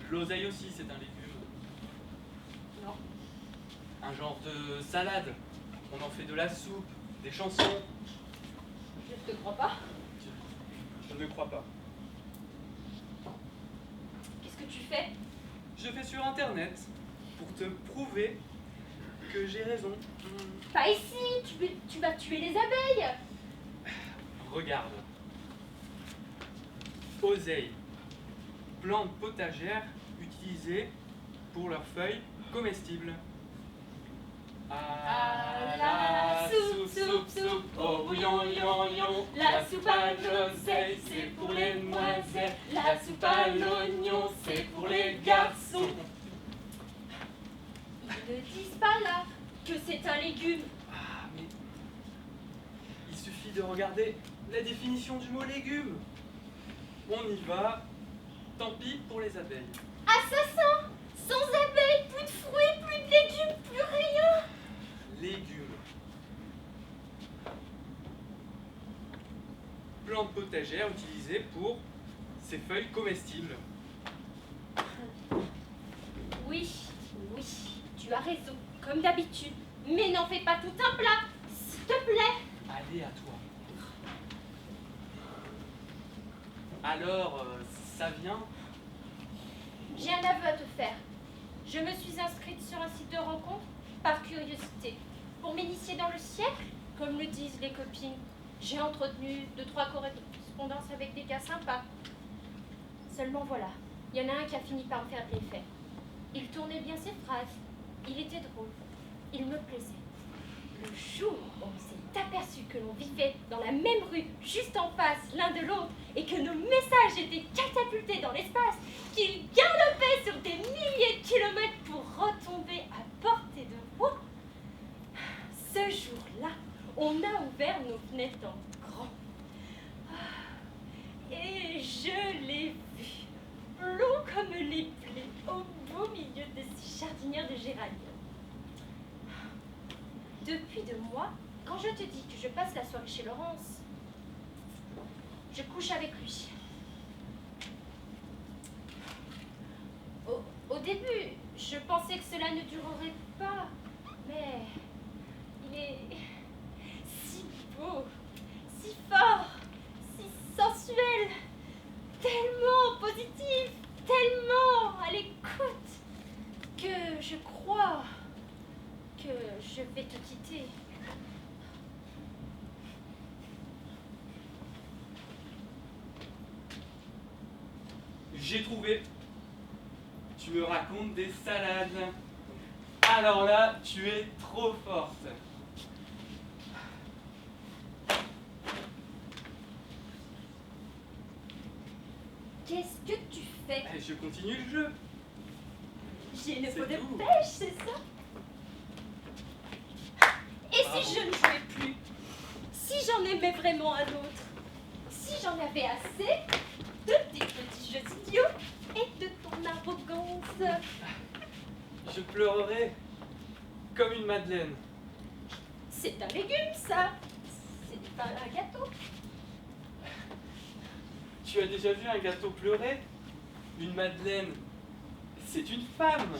l'oseille aussi, c'est un légume. Non. Un genre de salade. On en fait de la soupe, des chansons. Je te crois pas. Je ne crois pas. Qu'est-ce que tu fais? Je vais sur Internet pour te prouver que j'ai raison. Pas ici, tu vas tuer les abeilles. Regarde. Oseille. Plante potagère utilisée pour leurs feuilles comestibles. Ah, la soupe, au bouillon, lion, lion. La soupe à l'oseille, c'est pour les demoiselles. La La soupe à l'oignon, c'est pour les garçons. Ils ne disent pas là que c'est un légume. Ah, mais il suffit de regarder la définition du mot légume. On y va. Tant pis pour les abeilles. Assassin! Sans abeilles, plus de fruits, plus de légumes, plus rien. Légumes. Plante potagère utilisée pour ses feuilles comestibles. Oui, oui, tu as raison, comme d'habitude. Mais n'en fais pas tout un plat, s'il te plaît. Allez à toi. Alors, ça vient? J'ai un aveu à te faire. Je me suis inscrite sur un site de rencontre par curiosité. Pour m'initier dans le siècle, comme le disent les copines. J'ai entretenu 2-3 correspondances avec des gars sympas. Seulement voilà, il y en a un qui a fini par me faire de l'effet. Il tournait bien ses phrases, il était drôle, il me plaisait. Le jour où on s'est aperçu que l'on vivait dans la même rue, juste en face l'un de l'autre, et que nos messages étaient catapultés dans l'espace, qu'ils galopaient sur des milliers de kilomètres pour retomber à portée de voix, ce jour-là, on a ouvert nos fenêtres en grand. Et je l'ai vu, blond comme les plaies, au beau milieu de ces jardinières de géraniums. Depuis 2 mois, quand je te dis que je passe la soirée chez Laurence, je couche avec lui. Au début, je pensais que cela ne durerait pas, mais il est si beau, si fort, si sensuel, tellement positif, tellement à l'écoute, que je crois que je vais te quitter. J'ai trouvé. Tu me racontes des salades. Alors là, tu es trop forte. Qu'est-ce que tu fais? Et je continue le jeu. J'ai une C'est peau de tout. pêche, c'est ça? Et Bravo. si je ne jouais plus? Si j'en aimais vraiment un autre? Si j'en avais assez de tes petits jeux idiots et de ton arrogance? Je pleurerai comme une madeleine. C'est un légume, ça. C'est pas un gâteau. Tu as déjà vu un gâteau pleurer? Une madeleine, c'est une femme.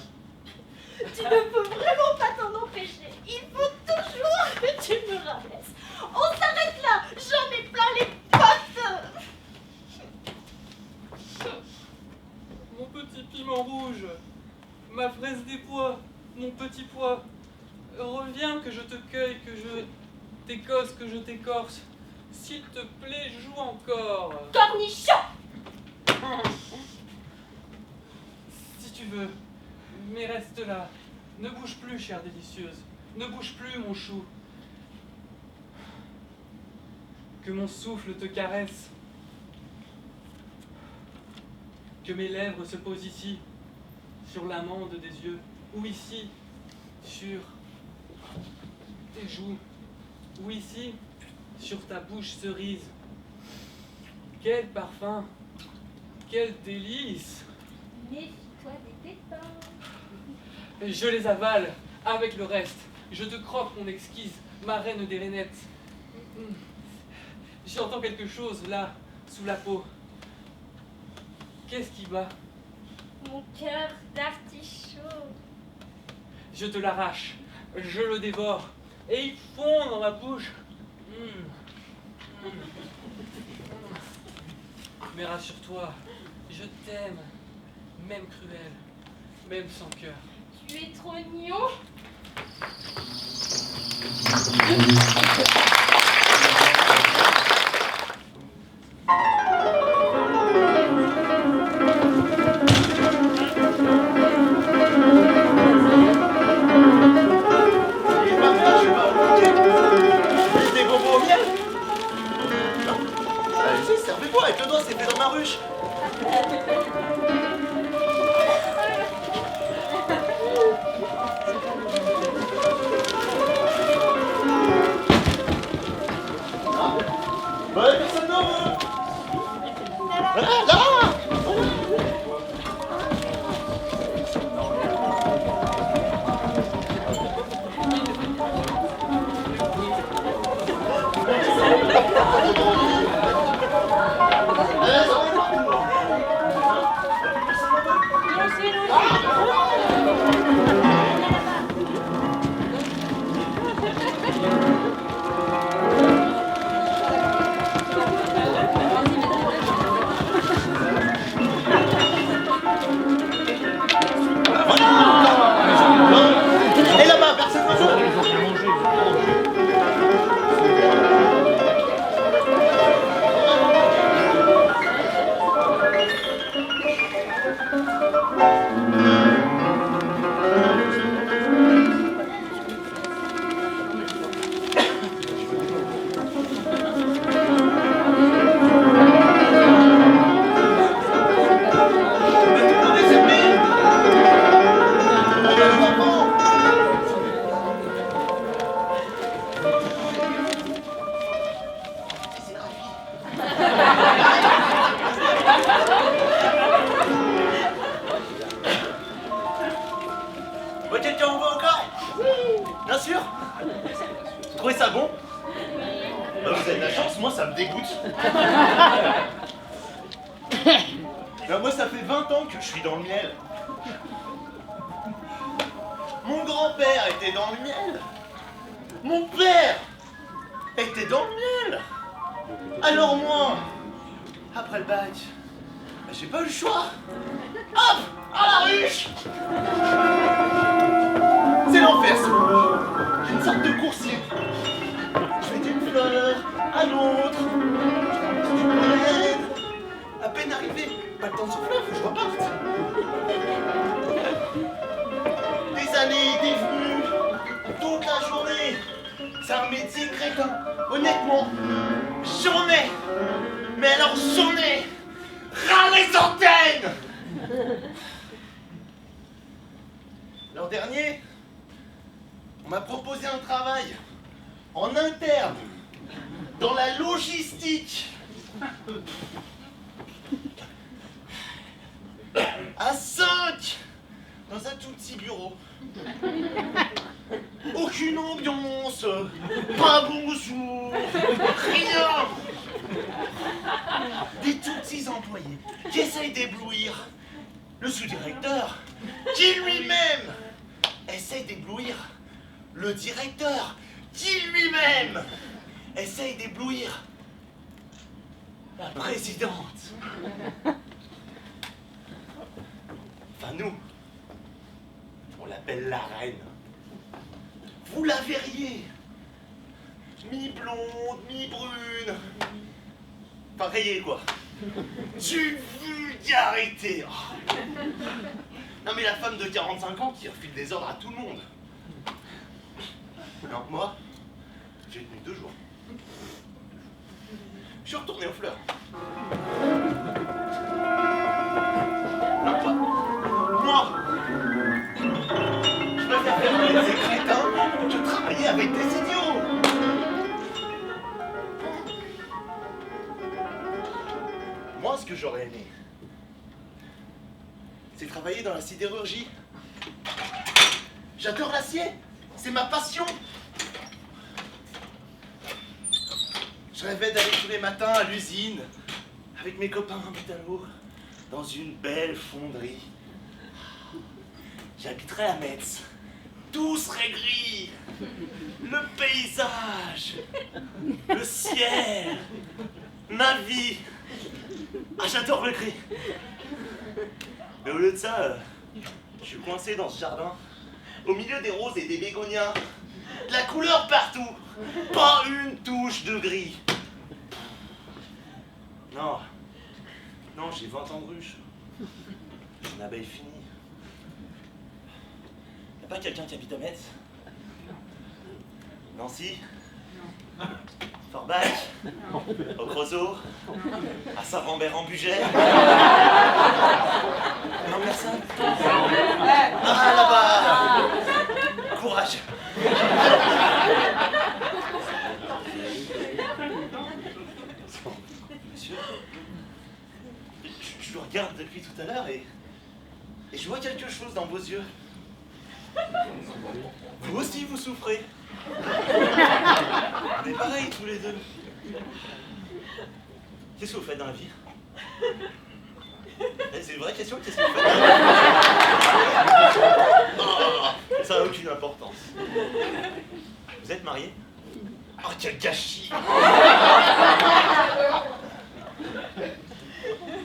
Tu ne peux vraiment pas t'en empêcher. Il faut toujours que tu me rabaisses. On s'arrête là. J'en ai plein les potes. Mon petit piment rouge, ma fraise des pois, mon petit pois. Reviens que je te cueille, que je t'écosse, que je t'écorce. S'il te plaît, joue encore. Cornichon. Si tu veux, mais reste là. Ne bouge plus, chère délicieuse. Ne bouge plus, mon chou. Que mon souffle te caresse. Que mes lèvres se posent ici, sur l'amande des yeux, ou ici, sur tes joues, ou ici, sur ta bouche cerise. Quel parfum, quel délice! Méfie-toi des pépins. Je les avale avec le reste. Je te croque, mon exquise, ma reine des rainettes. J'entends quelque chose là, sous la peau. Qu'est-ce qui bat? Mon cœur d'artichaut. Je te l'arrache, je le dévore, et il fond dans ma bouche. Mais rassure-toi, je t'aime, même cruel, même sans cœur. Tu es trop mignon. Des bonbons au miel. Allez-y, servez-moi, avec le doigt, c'est fait dans ma ruche. Et là-bas, personne ne joue. Ouais, quelqu'un en veut encore? Oui. Bien sûr. Vous trouvez ça bon? Bah, vous avez de la chance, moi ça me dégoûte. Bah, moi ça fait 20 ans que je suis dans le miel. Mon grand-père était dans le miel. Mon père était dans le miel. Alors moi, après le bac, bah, j'ai pas eu le choix. Hop, à la ruche. C'est l'enfer, ce monde. J'ai une sorte de coursier. Je vais d'une fleur à l'autre. Je me à peine arrivé, pas le temps de souffler, faut que je reparte. Des années, des venues, toute la journée. C'est un métier crétin. Honnêtement, j'en ai. Mais alors j'en ai ras les antennes. L'an dernier, on m'a proposé un travail en interne, dans la logistique. À 5, dans un tout petit bureau. Aucune ambiance, pas bonjour, rien. Des tout petits employés qui essayent d'éblouir le sous-directeur, qui lui-même essaye d'éblouir le directeur, qui lui-même essaye d'éblouir la présidente. Enfin nous, on l'appelle la reine. Vous la verriez, mi-blonde, mi-brune, enfin rayée quoi. D'une vulgarité. Oh. Non mais la femme de 45 ans qui refile des ordres à tout le monde. Non, moi, j'ai tenu 2 jours. Je suis retourné aux fleurs. Non, moi, je préfère faire avec ces crétins que travailler avec des idiots. Moi, ce que j'aurais aimé, c'est travailler dans la sidérurgie. J'adore l'acier, c'est ma passion. Je rêvais d'aller tous les matins à l'usine avec mes copains métallos dans une belle fonderie. J'habiterais à Metz. Tout serait gris. Le paysage, le ciel, ma vie. Ah, j'adore le gris. Mais au lieu de ça, je suis coincé dans ce jardin, au milieu des roses et des bégonias. De la couleur partout. Pas une touche de gris. Non. Non, j'ai 20 ans de ruche. Je suis une abeille finie. Y'a pas quelqu'un qui habite à Metz? Nancy? Forbach? Au Creusot? À Saint-Rambert-en-Bugey? Non, personne? Ah, là-bas! Courage! Monsieur, je vous regarde depuis tout à l'heure et je vois quelque chose dans vos yeux. Vous aussi, vous souffrez. On est pareils tous les deux. Qu'est-ce que vous faites dans la vie? C'est une vraie question, qu'est-ce que vous faites dans la vie? Oh, ça n'a aucune importance. Vous êtes marié? Oh, quel gâchis!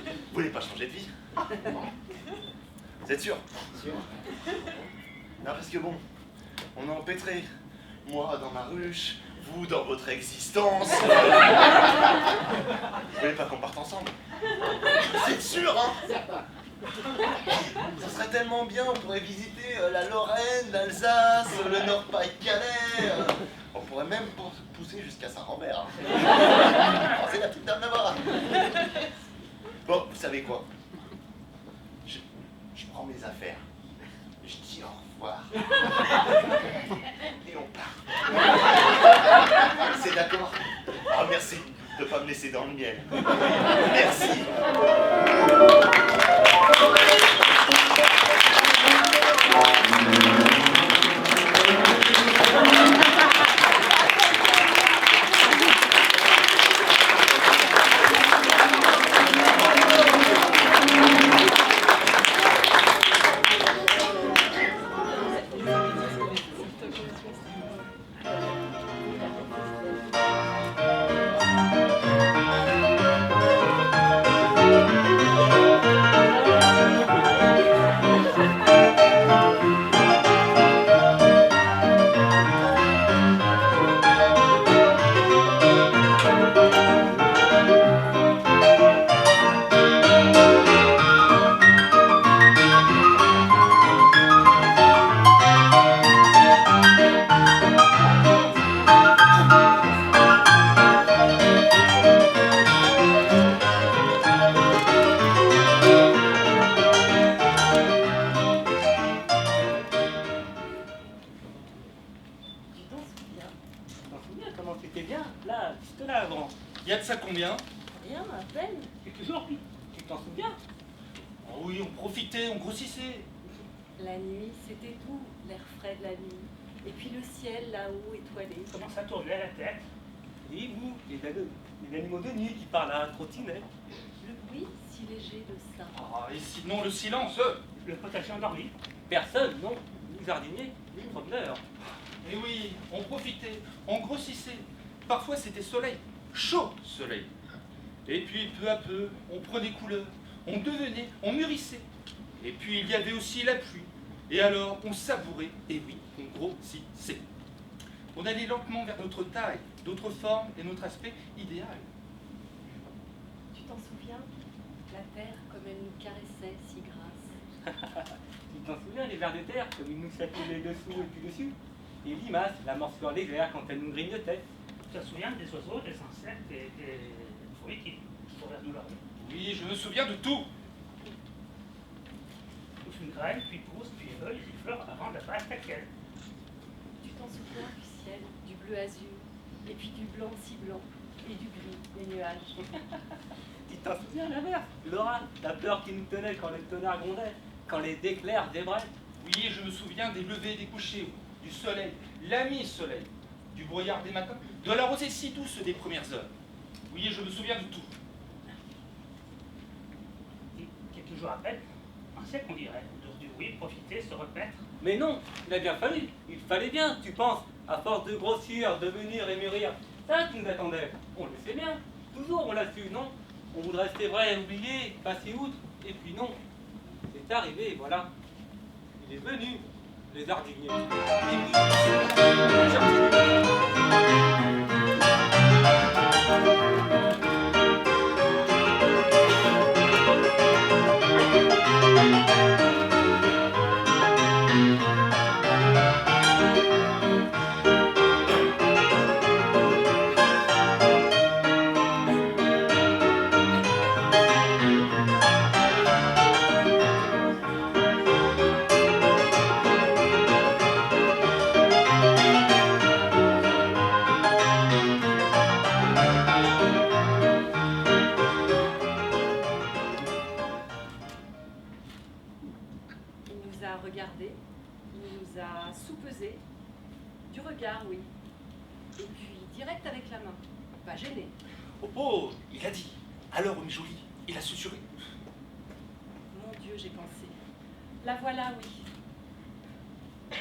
Vous voulez pas changer de vie? Vous êtes sûr? Sûr. Non, parce que bon, on est empêtrés. Moi dans ma ruche, vous dans votre existence. Vous voulez pas qu'on parte ensemble? Vous êtes sûr, hein? Ça serait tellement bien, on pourrait visiter la Lorraine, l'Alsace, le Nord-Pas-de-Calais. On pourrait même pousser jusqu'à Saint-Rambert. Oh, c'est la petite dame là-bas. Bon, vous savez quoi? Je prends mes affaires. Je dis au revoir. Et on part. C'est d'accord? Oh, merci de ne pas me laisser dans le miel. Merci. Il y a de ça combien? Rien, à peine. Quelques jours, tu t'en souviens? Oh oui, on profitait, on grossissait. La nuit, c'était doux, l'air frais de la nuit. Et puis le ciel là-haut étoilé. Comment ça tournait la tête? Et vous, les animaux de nuit qui parlent à la trottinette. Le bruit si léger de ça. Ah, et sinon le silence. Le potager endormi. Personne, non. Ni jardinier, ni promeneur. Et oui, on profitait, on grossissait. Parfois c'était soleil, chaud soleil. Et puis peu à peu, on prenait couleur, on devenait, on mûrissait. Et puis il y avait aussi la pluie. Et alors on savourait, et oui, on grossissait. On allait lentement vers notre taille, d'autres formes et notre aspect idéal. Tu t'en souviens? La terre comme elle nous caressait si grasse. Tu t'en souviens, les vers de terre, comme ils nous chatouillaient dessous et puis dessus? Et limaces, la morsure légère quand elle nous grignotait. Tu te souviens des oiseaux, des insectes et des fruits qui traversent nous la rue? Oui, je me souviens de tout. Pousse une graine, puis pousse, puis éveille, puis fleur avant de la laquelle. Tu t'en souviens du ciel, du bleu azur, et puis du blanc si blanc, et du gris des nuages. Tu t'en souviens, la mer, Laura, la peur qui nous tenait quand les tonnerres grondaient, quand les éclairs vibraient. Oui, je me souviens des levées et des couchers, du soleil, l'ami soleil, du brouillard des matins, de la rosée si douce des premières heures. Oui, je me souviens de tout. Et quelques jours après, un siècle on dirait, aujourd'hui oui, profiter, se remettre. Mais non, il a bien fallu, il fallait bien, tu penses, à force de grossir, devenir et mûrir. Ça qui nous attendait, on le sait bien, toujours on l'a su, non? On voudrait rester vrai, oublier, passer outre, et puis non. C'est arrivé, voilà. Il est venu, les jardiniers. Et oui, les jardiniers. Regardé, il nous a soupesé, du regard, oui, et puis direct avec la main, pas gêné. Oh, oh, il a dit. Alors, on est jolie. Il a susurré. Mon Dieu, j'ai pensé. La voilà, oui.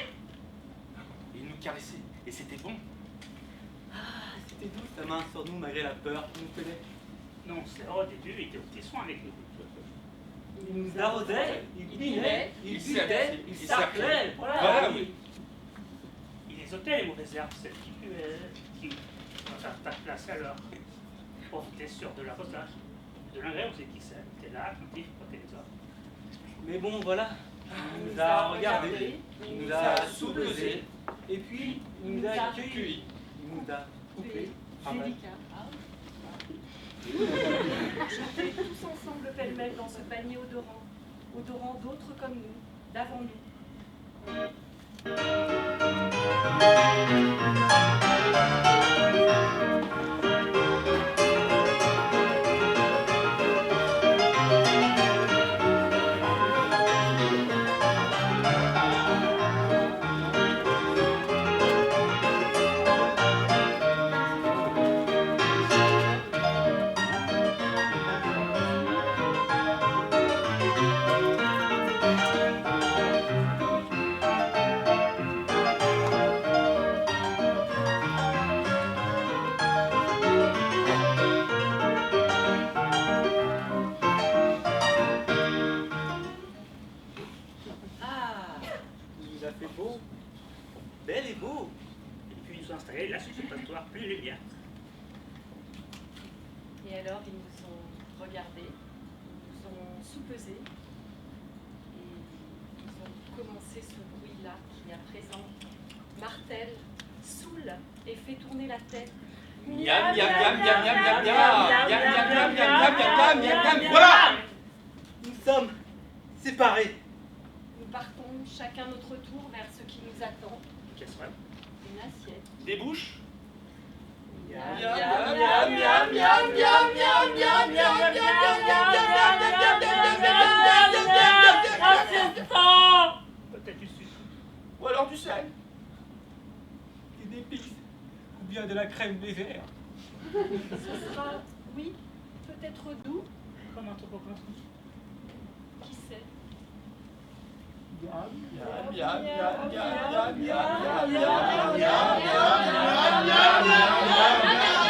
Il nous caressait, Et c'était bon. Ah, c'était doux sa main sur nous malgré la peur qui nous tenait. Non, c'est au début, il était au petit soin avec nous. Il nous arrosait, il dînait, il butait, il s'appelait. Voilà, Voilà, oui. Il les ôtait les mauvaises herbes, celles qui puaient, qui n'avaient pas de place alors. On était sûr de l'arrosage. De l'engrais, on sait qui c'est. Il était là, attentif, protéger les arbres. Mais bon, voilà. Il nous a regardés, il nous a sous-pesés, et puis il nous a accueillis. Il nous a coupés. Jetés tous ensemble pêle-mêle dans ce panier odorant d'autres comme nous, d'avant nous. Bel et beau. Et puis ils nous ont installés là sur ce trottoir, plus les biens. Et alors, ils nous ont regardés, ils nous ont soupesés, et ils ont commencé ce bruit-là qui, à présent, martèle, saoule et fait tourner la tête. Miam, miam, miam, miam, miam, miam, miam, miam, miam, miam, miam, miam, miam, miam, miam. Voilà. Nous sommes séparés. Nous partons chacun notre tour vers ce qui nous attend. Casserole. Une assiette. Des bouches. Miam, miam, miam, miam, miam, miam, miam, miam, miam, miam, miam, miam. Peut-être du sucre. Ou alors du sel. Et des épices. Ou bien de la crème légère. Ce sera, oui, peut-être doux, Comme un toboggan. qui sait. Miam, miam, miam, miam, miam, miam, miam, miam, miam, miam, miam, miam, miam, miam.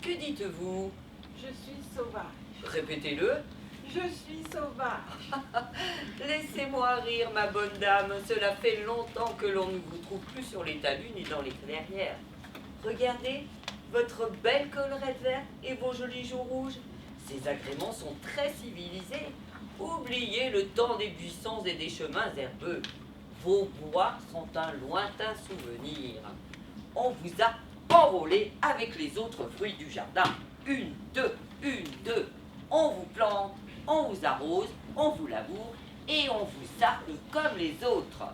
Que dites-vous? Je suis sauvage. Répétez-le. Je suis sauvage. Laissez-moi rire, ma bonne dame. Cela fait longtemps que l'on ne vous trouve plus sur les talus ni dans les clairières. Regardez, votre belle collerette verte et vos jolis joues rouges. Ces agréments sont très civilisés. Oubliez le temps des buissons et des chemins herbeux. Vos bois sont un lointain souvenir. On vous a enrôlé avec les autres fruits du jardin. Une, deux. On vous plante, on vous arrose, on vous laboure et on vous sarcle comme les autres.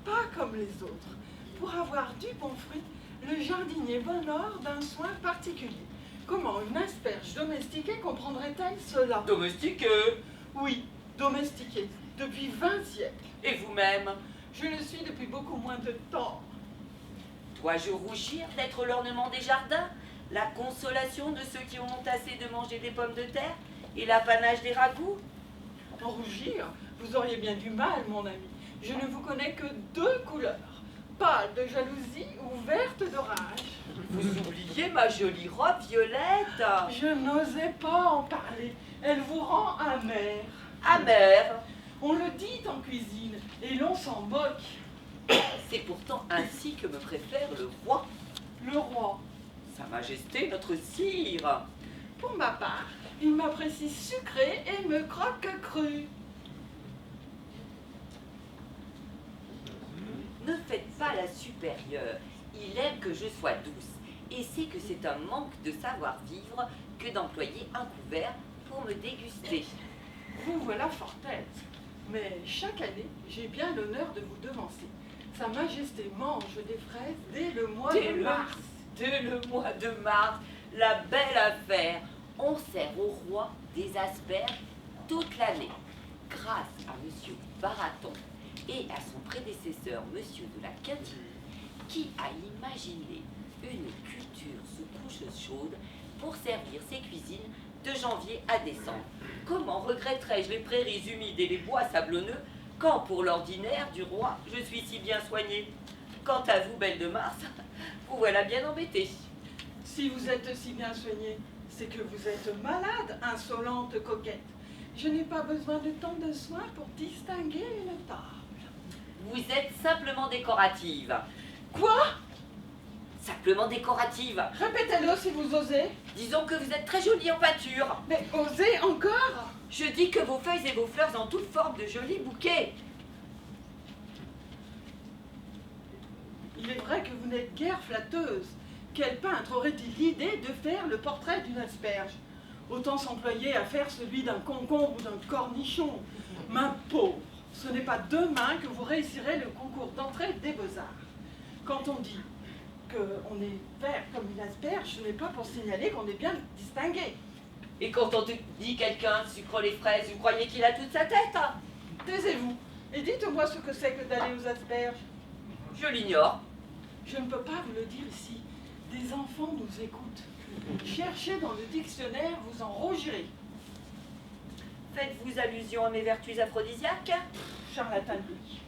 Pas comme les autres. Pour avoir du bon fruit, le jardinier bonheur d'un soin particulier. Comment une asperge domestiquée comprendrait-elle cela? Domestiqué. Oui, domestiquée, depuis 20 siècles. Et vous-même? Je le suis depuis beaucoup moins de temps. Dois-je rougir d'être l'ornement des jardins, la consolation de ceux qui ont assez de manger des pommes de terre et l'apanage des ragoûts? En rougir, vous auriez bien du mal, mon ami. Je ne vous connais que 2 couleurs, pâle de jalousie ou verte de rage. Vous oubliez ma jolie robe violette? Je n'osais pas en parler. Elle vous rend amère. Amère? On le dit en cuisine et l'on s'en moque. C'est pourtant ainsi que me préfère le roi. Le roi, Sa Majesté notre sire. pour ma part, il m'apprécie sucré et me croque cru. Ne faites pas la supérieure. Il aime que je sois douce. Et sait que c'est un manque de savoir-vivre que d'employer un couvert pour me déguster. Vous voilà fort tête. Mais chaque année, j'ai bien l'honneur de vous devancer. Sa Majesté mange des fraises dès le mois de mars. Dès le mois de mars, la belle affaire. On sert au roi des asperges toute l'année. Grâce à Monsieur Baraton et à son prédécesseur, Monsieur de la Quintilie, qui a imaginé une culture sous couche chaude pour servir ses cuisines de janvier à décembre. Comment regretterais-je les prairies humides et les bois sablonneux quand, pour l'ordinaire du roi, je suis si bien soignée? Quant à vous, belle de Mars, vous voilà bien embêtée. Si vous êtes si bien soignée, c'est que vous êtes malade, insolente coquette. Je n'ai pas besoin de tant de soins pour distinguer une table. Vous êtes simplement décorative. Quoi? Simplement décorative. Répétez-le si vous osez. Disons que vous êtes très jolie en peinture. Mais osez encore? Je dis que vos feuilles et vos fleurs ont toute forme de jolis bouquets. Il est vrai que vous n'êtes guère flatteuse. Quel peintre aurait-il l'idée de faire le portrait d'une asperge? Autant s'employer à faire celui d'un concombre ou d'un cornichon. Ma pauvre, ce n'est pas demain que vous réussirez le concours d'entrée des Beaux-Arts. Quand on dit qu'on est vert comme une asperge, ce n'est pas pour signaler qu'on est bien distingué. Et quand on te dit quelqu'un sucre les fraises, vous croyez qu'il a toute sa tête, hein? Taisez-vous et dites-moi ce que c'est que d'aller aux asperges. Je l'ignore. Je ne peux pas vous le dire ici. Des enfants nous écoutent. Cherchez dans le dictionnaire, vous en rougirez. Faites-vous allusion à mes vertus aphrodisiaques? Charlatanerie.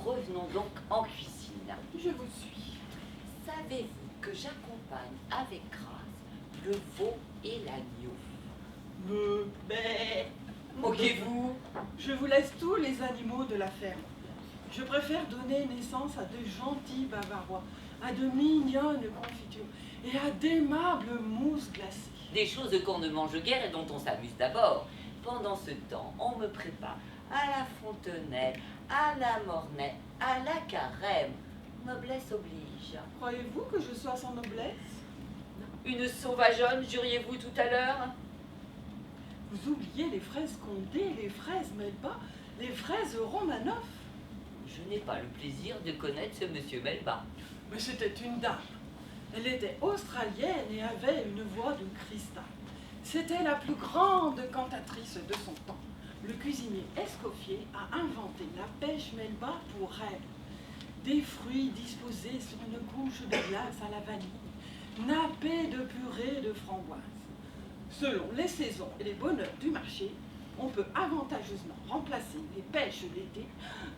Revenons donc en cuisine. Je vous suis. Savez-vous que j'accompagne avec grâce le veau et l'agneau? Moquez-vous? Je vous laisse tous les animaux de la ferme. Je préfère donner naissance à de gentils bavarois, à de mignonnes confitures et à d'aimables mousses glacées. Des choses qu'on ne mange guère et dont on s'amuse d'abord. Pendant ce temps, on me prépare à la fontenelle, à la mornay, à la carême. Noblesse oblige. Croyez-vous que je sois sans noblesse? Une sauvageonne, juriez-vous tout à l'heure? Vous oubliez les fraises Condé, les fraises Melba, les fraises Romanoff. Je n'ai pas le plaisir de connaître ce monsieur Melba. Mais c'était une dame. Elle était australienne et avait une voix de cristal. C'était la plus grande cantatrice de son temps. Le cuisinier Escoffier a inventé la pêche Melba pour elle. Des fruits disposés sur une couche de glace à la vanille, nappés de purée de framboise. Selon les saisons et les bonheurs du marché, on peut avantageusement remplacer les pêches d'été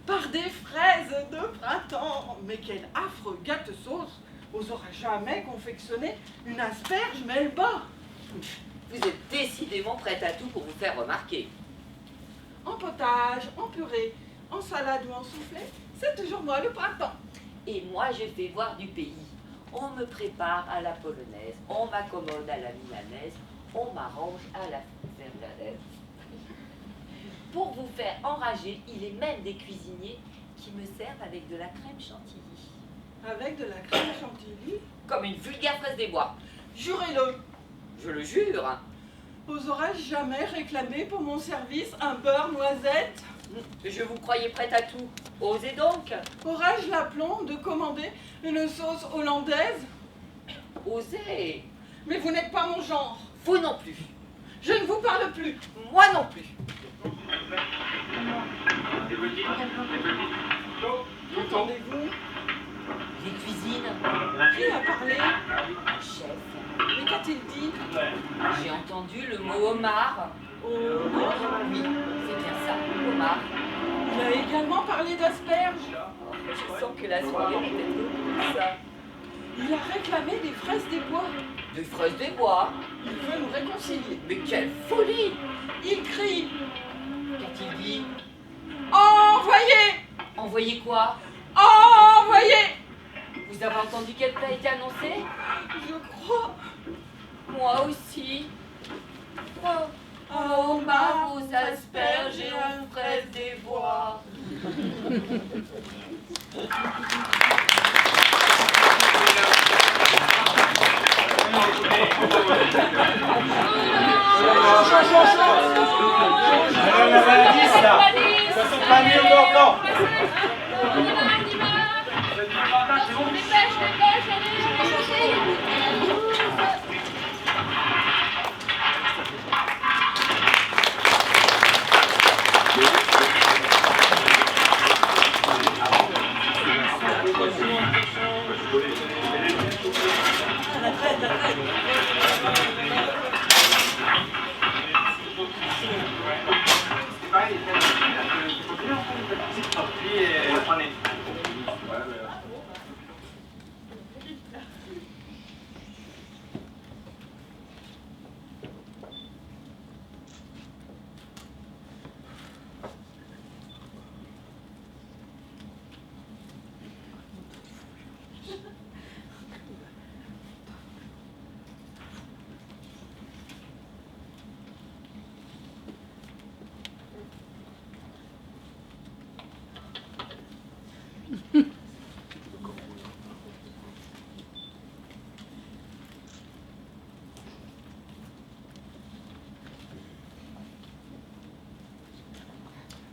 par des fraises de printemps. Mais quel affreux gâte-sauce osera jamais confectionner une asperge Melba? Vous êtes décidément prête à tout pour vous faire remarquer. En potage, en purée, en salade ou en soufflé, c'est toujours moi le printemps. Et moi, je fais voir du pays. On me prépare à la polonaise, on m'accommode à la milanaise, on m'arrange à la fermanaise. Pour vous faire enrager, il est même des cuisiniers qui me servent avec de la crème chantilly. Avec de la crème chantilly? Comme une vulgaire fraise des bois. Jurez-le. Je le jure. Oserais-je jamais réclamer pour mon service un beurre noisette? Je vous croyais prête à tout. Osez donc. Aurais-je l'aplomb de commander une sauce hollandaise? Osez. Mais vous n'êtes pas mon genre. Vous non plus. Je ne vous parle plus. Moi non plus. Entendez-vous? Les cuisines. Qui a parlé? Un chef. Mais qu'a-t-il dit? J'ai entendu le mot homard. Homard? Oui, c'est bien ça, homard. Il a également parlé d'asperges. Je sens que la soirée va être ça. Il a réclamé des fraises des bois. Des fraises des bois? Il veut nous réconcilier. Mais quelle folie! Il crie: Qu'a-t-il dit? Envoyez! Envoyez quoi? Envoyez! Vous avez entendu quel plat a été annoncé? Je crois. Moi aussi. Oh, ma vos asperges et aux fraises des bois. On a un indice là. Ça sont pas mis au camp.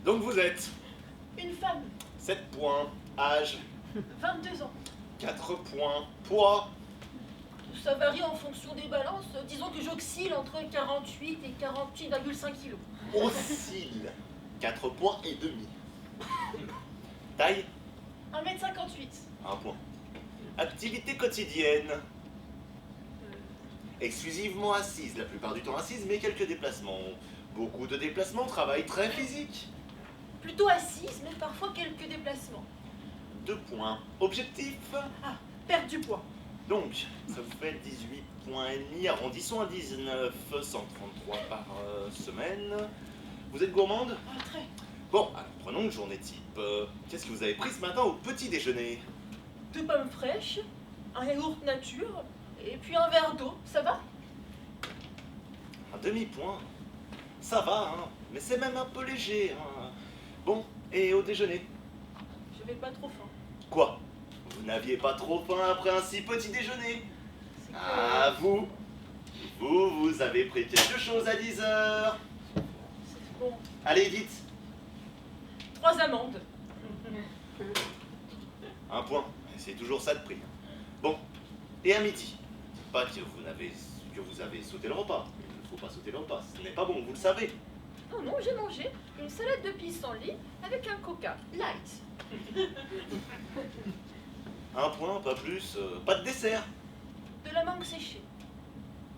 Donc vous êtes Une femme, 7 points, âge 22 ans. 4 points, poids Ça varie en fonction des balances. Disons que j'oscille entre 48 et 48,5 kilos. oscille 4 points et demi. Taille 1m58. 1 point. Activité quotidienne exclusivement assise, la plupart du temps assise, mais quelques déplacements. Beaucoup de déplacements, travail très physique. Plutôt assise, mais parfois quelques déplacements. 2 points. Objectif Perdre du poids. donc, ça vous fait 18 points et demi, arrondissons à 19, 133 par semaine. Vous êtes gourmande? Très. Bon, alors prenons une journée type. Qu'est-ce que vous avez pris ce matin au petit déjeuner? 2 pommes fraîches, un yaourt nature, et puis un verre d'eau. Ça va? Un demi-point. Ça va, hein, mais c'est même un peu léger. Hein. Bon, et au déjeuner? J'avais pas trop faim. Quoi? Vous n'aviez pas trop faim après un si petit déjeuner? Ah, vous avez pris quelque chose à 10 heures. C'est bon. Allez, vite. 3 amandes. 1 point. C'est toujours ça de prix. Bon, et à midi? Pas que vous avez sauté le repas. Il ne faut pas sauter le repas. Ce n'est pas bon, vous le savez. Non, non, j'ai mangé une salade de pissenlit avec un coca light. 1 point, pas plus. Pas de dessert. De la mangue séchée.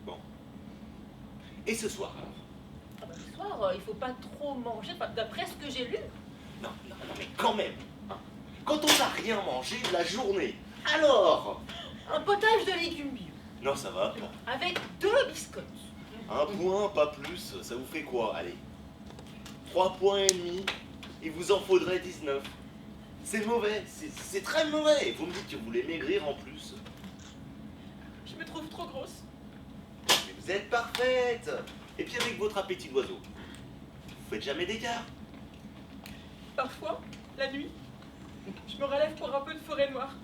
Bon. Et ce soir, alors? Ah bah, le soir, il faut pas trop manger, enfin, d'après ce que j'ai lu. Non, mais quand même. Hein. Quand on n'a rien mangé de la journée, alors? Un potage de légumes bio. Non, ça va. Bon. Avec 2 biscottes. 1 point, pas plus. Ça vous fait quoi? Allez. 3 points et demi. Il vous en faudrait 19. C'est mauvais. C'est très mauvais. Vous me dites que vous voulez maigrir en plus. Je me trouve trop grosse. Mais vous êtes parfaite. Et puis avec votre appétit d'oiseau, vous faites jamais d'écart. Parfois, la nuit, je me relève pour un peu de forêt noire.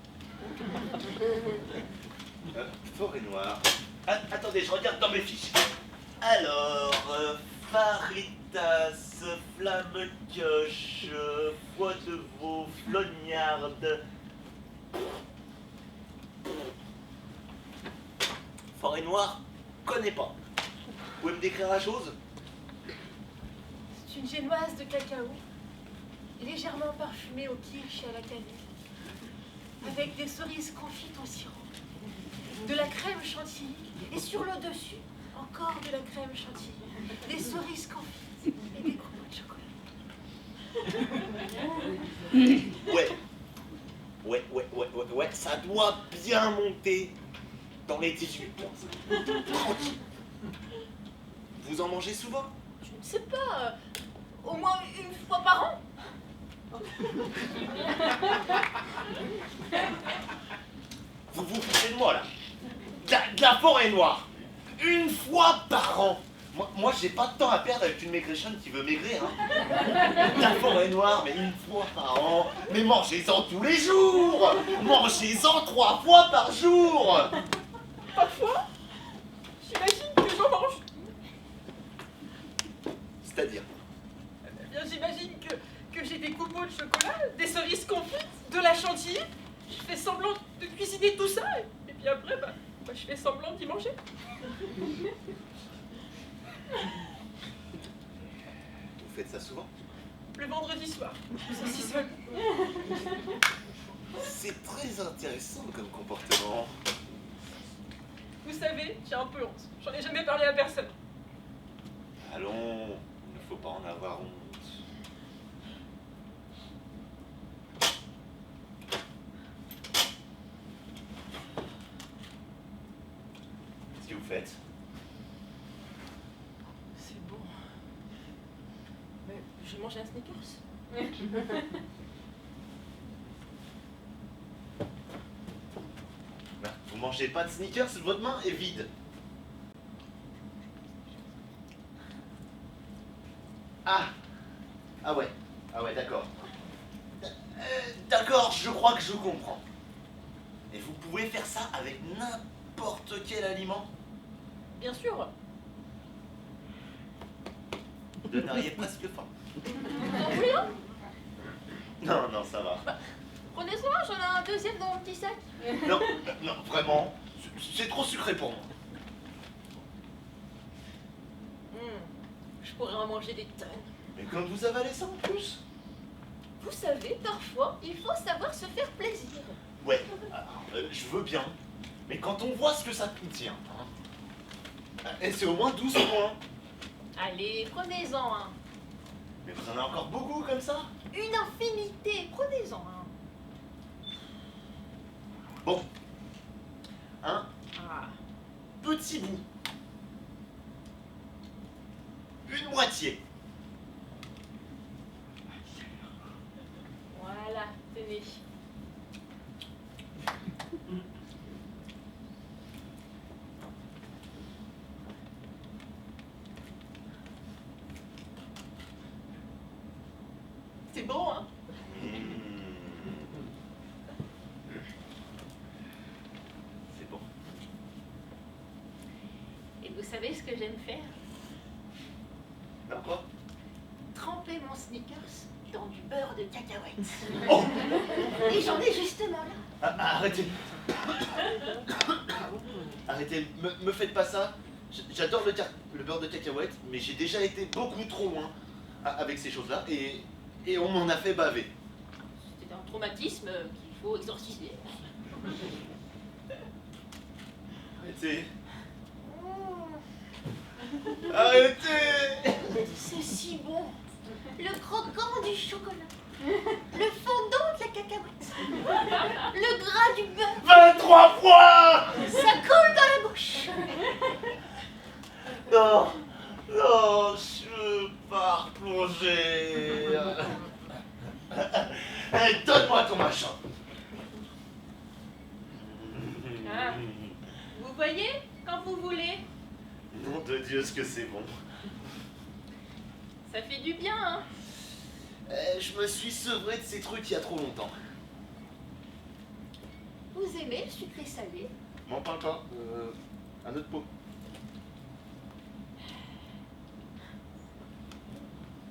Forêt noire. Attendez, je regarde dans mes fiches. Alors, faritas, flamme pioche, foie de veau, flognarde. Forêt noire, connais pas. Vous pouvez me décrire la chose? C'est une génoise de cacao, légèrement parfumée au kirsch et à la cannelle, avec des cerises confites au sirop, de la crème chantilly, et sur le dessus, encore de la crème chantilly, des cerises confites et des croûtes de chocolat. Ouais, ça doit bien monter dans les 18 points. Tranquille. Vous en mangez souvent? Je ne sais pas, Au moins une fois par an. Vous vous foutez de moi, là. De la forêt noire. Une fois par an. Moi, j'ai pas de temps à perdre avec une maigrichonne qui veut maigrir. Hein. De la forêt noire, mais une fois par an. Mais mangez-en tous les jours. Mangez-en 3 fois par jour. Parfois, j'imagine que j'en mange. C'est-à-dire? Eh bien, j'imagine que j'ai des copeaux de chocolat, des cerises confites, de la chantilly. Je fais semblant de cuisiner tout ça, et puis après, je fais semblant d'y manger. Vous faites ça souvent? Le vendredi soir, je suis si seule. C'est très intéressant comme comportement. Vous savez, j'ai un peu honte. J'en ai jamais parlé à personne. Allons, il ne faut pas en avoir honte. Qu'est-ce que vous faites? C'est bon. Mais je mange un Snickers. Vous mangez pas de sneakers, votre main est vide. Ah ouais, d'accord. D'accord, je crois que je comprends. Et vous pouvez faire ça avec n'importe quel aliment? Bien sûr. Vous donneriez presque faim. Vous en voulez un? Non, ça va. Prenez-en un, j'en ai un deuxième dans mon petit sac. Non, vraiment, c'est trop sucré pour moi. Je pourrais en manger des tonnes. Mais quand vous avalez ça en plus? Vous savez, parfois, il faut savoir se faire plaisir. Ouais, je veux bien. Mais quand on voit ce que ça contient, hein, et c'est au moins 12 points. Allez, prenez-en un. Mais vous en avez encore beaucoup comme ça? Une infinité, prenez-en un. Bon. Un Ah. petit bout. Une moitié. Voilà, tenez. C'est bon, hein? C'est bon. Et vous savez ce que j'aime faire? Non, quoi? Tremper mon Snickers dans du beurre de cacahuète. Oh! Et j'en ai justement là. Arrêtez. Arrêtez, me faites pas ça. J'adore le beurre de cacahuète, mais j'ai déjà été beaucoup trop loin avec ces choses-là et on m'en a fait baver. C'est un traumatisme qu'il faut exorciser. Arrêtez. Arrêtez! C'est si bon. Le croquant du chocolat. Le fondant de la cacahuète. Le gras du beurre. 23 fois! Ça coule dans la bouche. Non, je veux pas replonger. Allez, donne-moi ton machin. Ah. Vous voyez, quand vous voulez. Nom de Dieu, ce que c'est bon. Ça fait du bien, hein? Je me suis sevré de ces trucs il y a trop longtemps. Vous aimez le sucré salé? M'en parle pas. Un autre pot.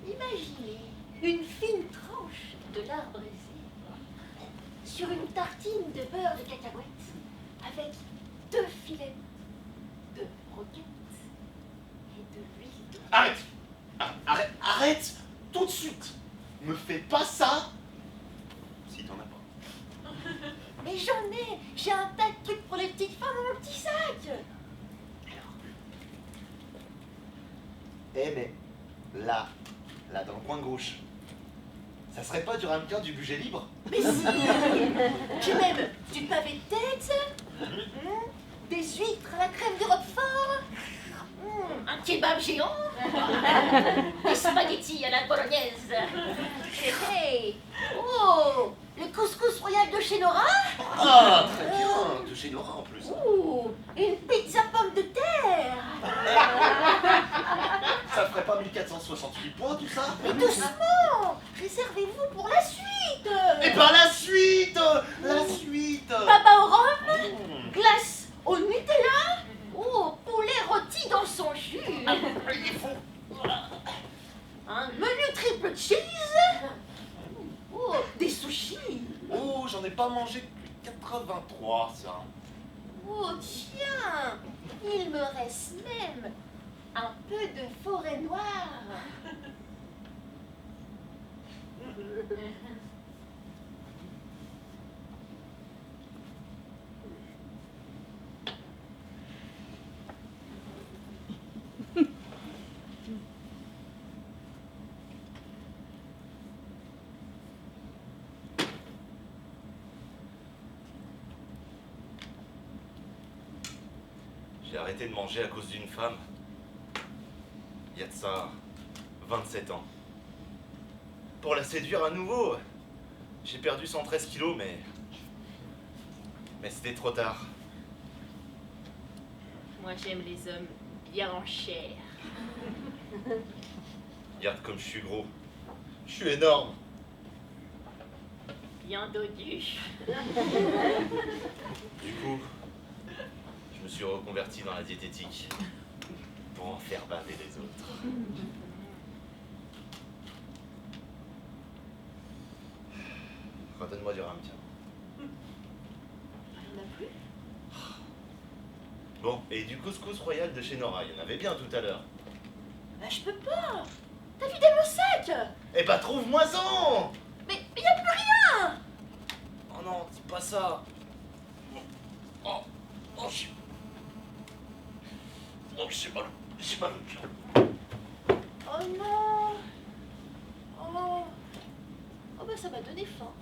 Imaginez une fine tranche de lard brisé sur une tartine de beurre de cacahuète avec 2 filets de broquette et de l'huile d'olive. Arrête! Arrête tout de suite! Me fais pas ça si t'en as pas. Mais j'en ai! J'ai un tas de trucs pour les petites femmes dans mon petit sac! Eh mais, là, dans le coin gauche, ça serait pas du ramequin du budget libre? Mais si! J'ai même du pavé de tête, des huîtres à la crème de Roquefort, un kebab géant, Des spaghettis à la bolognaise. Hey. Oh, le couscous royal de chez Nora. Ah, très bien, de chez Nora en plus. Oh, une pizza pomme de terre. Ça ferait pas 1468 points tout ça? Mais doucement, réservez-vous pour la suite. Et par la suite! La suite! Papa au rhum, glace au Nutella. Oh, poulet rôti dans son jus. Il faut... Un menu triple cheese. Oh, des sushis. Oh, j'en ai pas mangé depuis 83, ça. Oh tiens, il me reste même un peu de forêt noire. J'ai arrêté de manger à cause d'une femme. Il y a de ça 27 ans. Pour la séduire à nouveau, j'ai perdu 113 kilos, mais c'était trop tard. Moi j'aime les hommes bien en chair. Regarde comme je suis gros. Je suis énorme. Bien dodu. Du coup, je me suis reconverti dans la diététique pour en faire baver les autres. Redonne-moi du rhum, tiens. Il n'y en a plus? Bon, et du couscous royal de chez Nora, il y en avait bien tout à l'heure. Bah je peux pas. T'as vidé mon sac. Eh bah trouve-moi-en! Mais y a plus rien. Oh non, c'est pas ça. Oh, j'ai mal au cœur. Oh non. Oh. Oh bah ça m'a donné faim.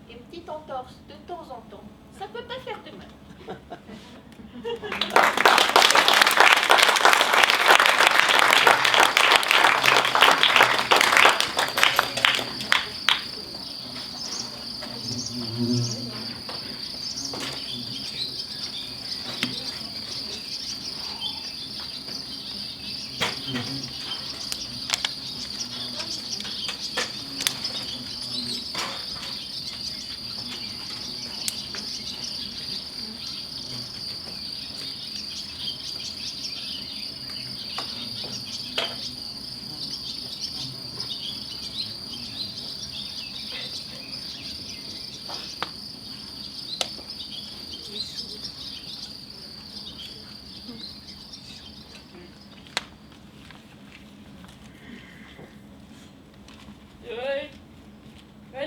Une petite entorse de temps en temps, ça peut pas faire de mal.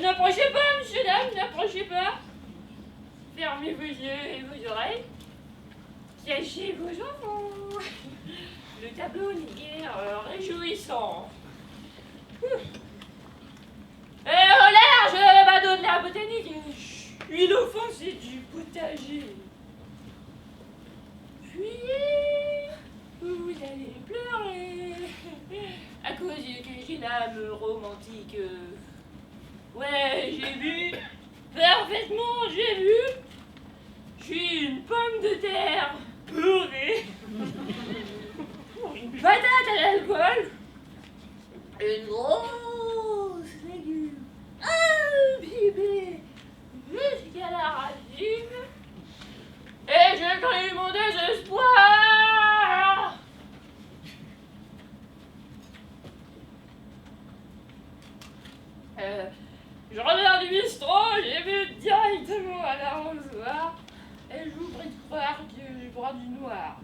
N'approchez pas, monsieur, dame, n'approchez pas. Fermez vos yeux et vos oreilles. Cachez vos enfants. Le tableau n'est guère réjouissant. Et au large, badaud de la botanique, huile offensée du potager. Fuyez, vous allez pleurer, à cause que j'ai l'âme romantique. Ouais, j'ai vu, parfaitement, j'ai vu. Je suis une pomme de terre beurrée, une patate à l'alcool, une grosse légume imbibée jusqu'à la racine, et je crie mon désespoir. Je reviens du bistrot, j'ai bu directement à l'arrosoir, et je vous prie de croire que je bois du noir.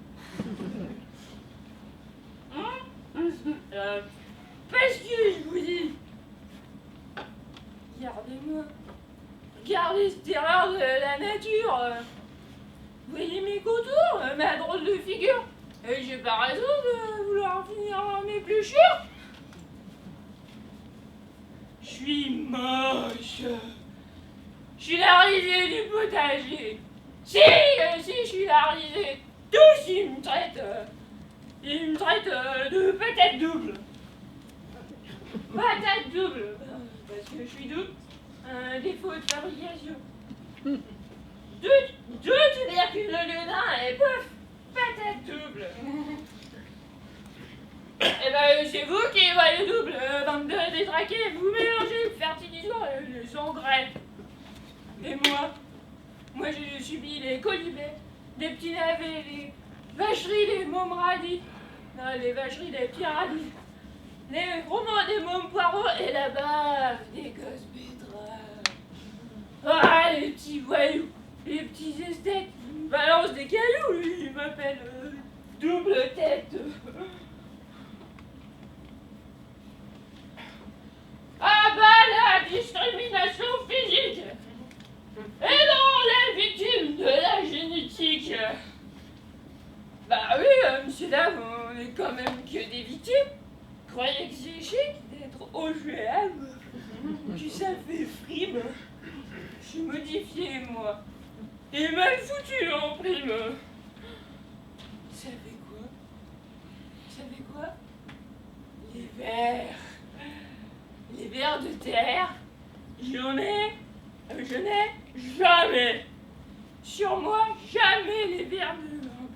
Parce que je vous dis, regardez-moi, regardez cette erreur de la nature. Vous voyez mes contours, ma drôle de figure, et j'ai pas raison de vouloir finir en m'épluchure. Je suis moche. Je suis la risée du potager. Si, je suis la risée. Tous, ils me traitent de patate double. Patate double. Parce que je suis double. Un défaut de fabrication. Deux tubercules de lieutenant et pouf, patate double. Eh ben, c'est vous qui voyez double, bande de détraqués, vous mélangez le fertilisant et les engrais. Et moi j'ai subi les colibets, des petits navets, les vacheries des mômes radis, les vacheries des petits radis, les romans des mômes poireaux et la bave des gosses betteraves. Ah, les petits voyous, les petits esthètes, ils me balancent des cailloux, lui, il m'appelle double tête. Ah bah la discrimination physique et non les victimes de la génétique. Bah oui, monsieur dame, on est quand même que des victimes. Croyez que c'est chic d'être OGM? Puis ça fait frime. Je suis modifié moi. Et mal foutu en prime. Ça fait quoi? Les vers. Les vers de terre, je n'ai jamais. Sur moi, jamais les vers de l'homme.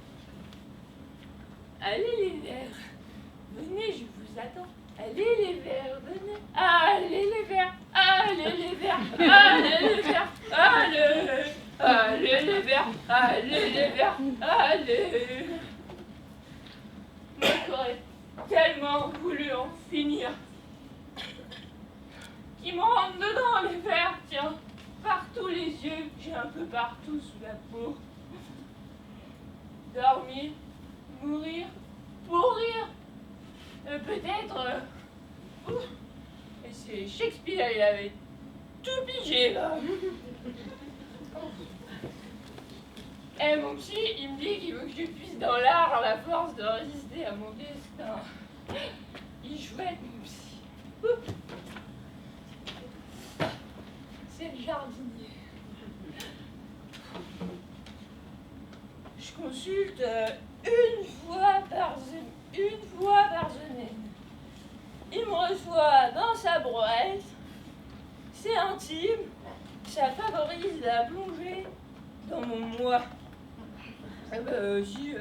Allez les vers, venez, je vous attends. Allez les vers, venez. Allez les vers, allez les vers, allez les vers, allez les vers, allez les vers, allez. Moi j'aurais tellement voulu en finir. Qui me rentre dedans les vers, tiens, partout les yeux, j'ai un peu partout sous la peau. Dormir, mourir, pourrir, peut-être. Et c'est Shakespeare, il avait tout pigé là. Eh mon psy, il me dit qu'il veut que je puisse dans l'art la force de résister à mon destin. Il jouait mon psy. C'est le jardinier. Je consulte une fois par semaine. Il me reçoit dans sa brouette. C'est intime. Ça favorise la plongée dans mon moi. Eh ben si,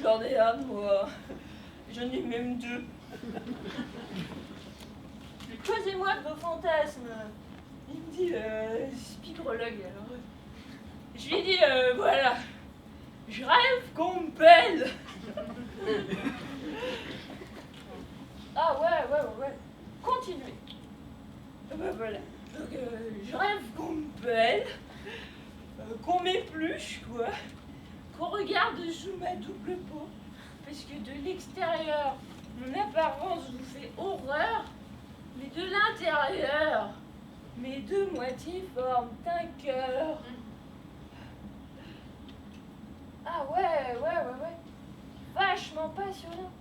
j'en ai un de moi. J'en ai même deux. Posez-moi de vos fantasmes. Il me dit, spigrologue, alors. Je lui dis, voilà, je rêve qu'on me pèle. Ah ouais, continuez. Ben voilà, donc je rêve qu'on me pèle, qu'on m'épluche, quoi, qu'on regarde sous ma double peau, parce que de l'extérieur, mon apparence vous fait horreur, mais de l'intérieur, mes deux moitiés forment un cœur. Ah ouais. Vachement passionnant.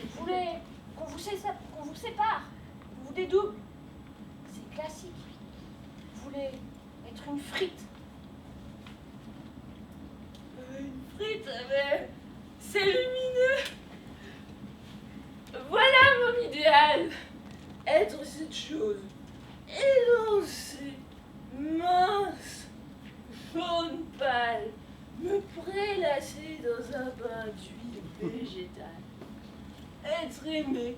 Vous voulez qu'on vous sépare, qu'on vous dédouble. C'est classique. Vous voulez être une frite. Une frite, mais c'est lumineux. Voilà mon idéal. Être cette chose. Élancée, mince, jaune pâle, me prélasser dans un bain d'huile végétale. Être aimé,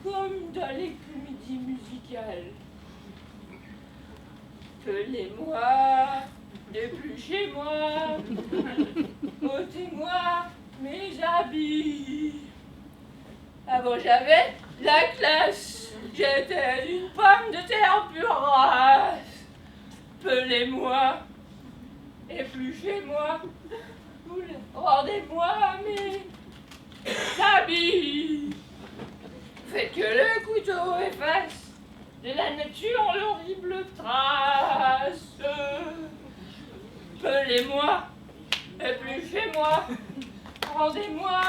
comme dans les comédies musicales. Pelez-moi, épluchez-moi, ôtez-moi mes habits. Avant j'avais la classe, j'étais une pomme de terre pure race. Pelez-moi, épluchez-moi, rendez-moi mes habits. Faites que le couteau efface de la nature l'horrible trace. Pelez-moi, épluchez-moi, rendez-moi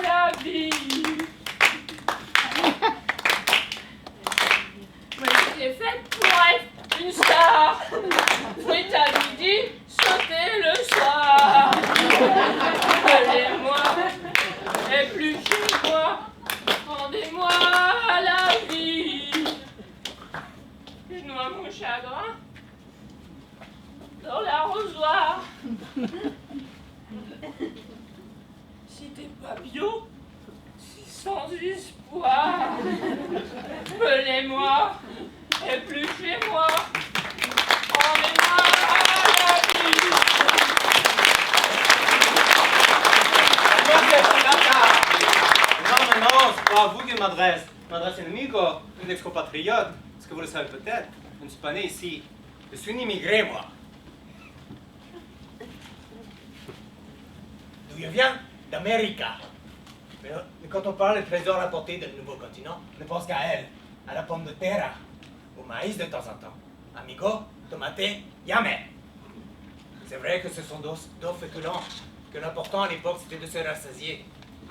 la vie. Moi j'étais faite pour être une star. fruit à midi, sautez le soir. Allez-moi, épluchez-moi, rendez-moi la vie. Je noie mon chagrin dans l'arrosoir. Si t'es pas bio, si sans espoir, pelez-moi, épluchez-moi, rendez-moi la vie. Non, c'est pas à vous que je m'adresse. Je m'adresse à un amigo, un ex-compatriote. Est-ce que vous le savez peut-être? Je ne suis pas né ici. Je suis un immigré, moi. D'où je viens? D'Amérique. Mais quand on parle de trésors apportés d'un nouveau continent, on ne pense qu'à elle, à la pomme de terre, au maïs de temps en temps. Amigo, tomate, jamais. C'est vrai que ce sont deux féculents, que l'important à l'époque c'était de se rassasier.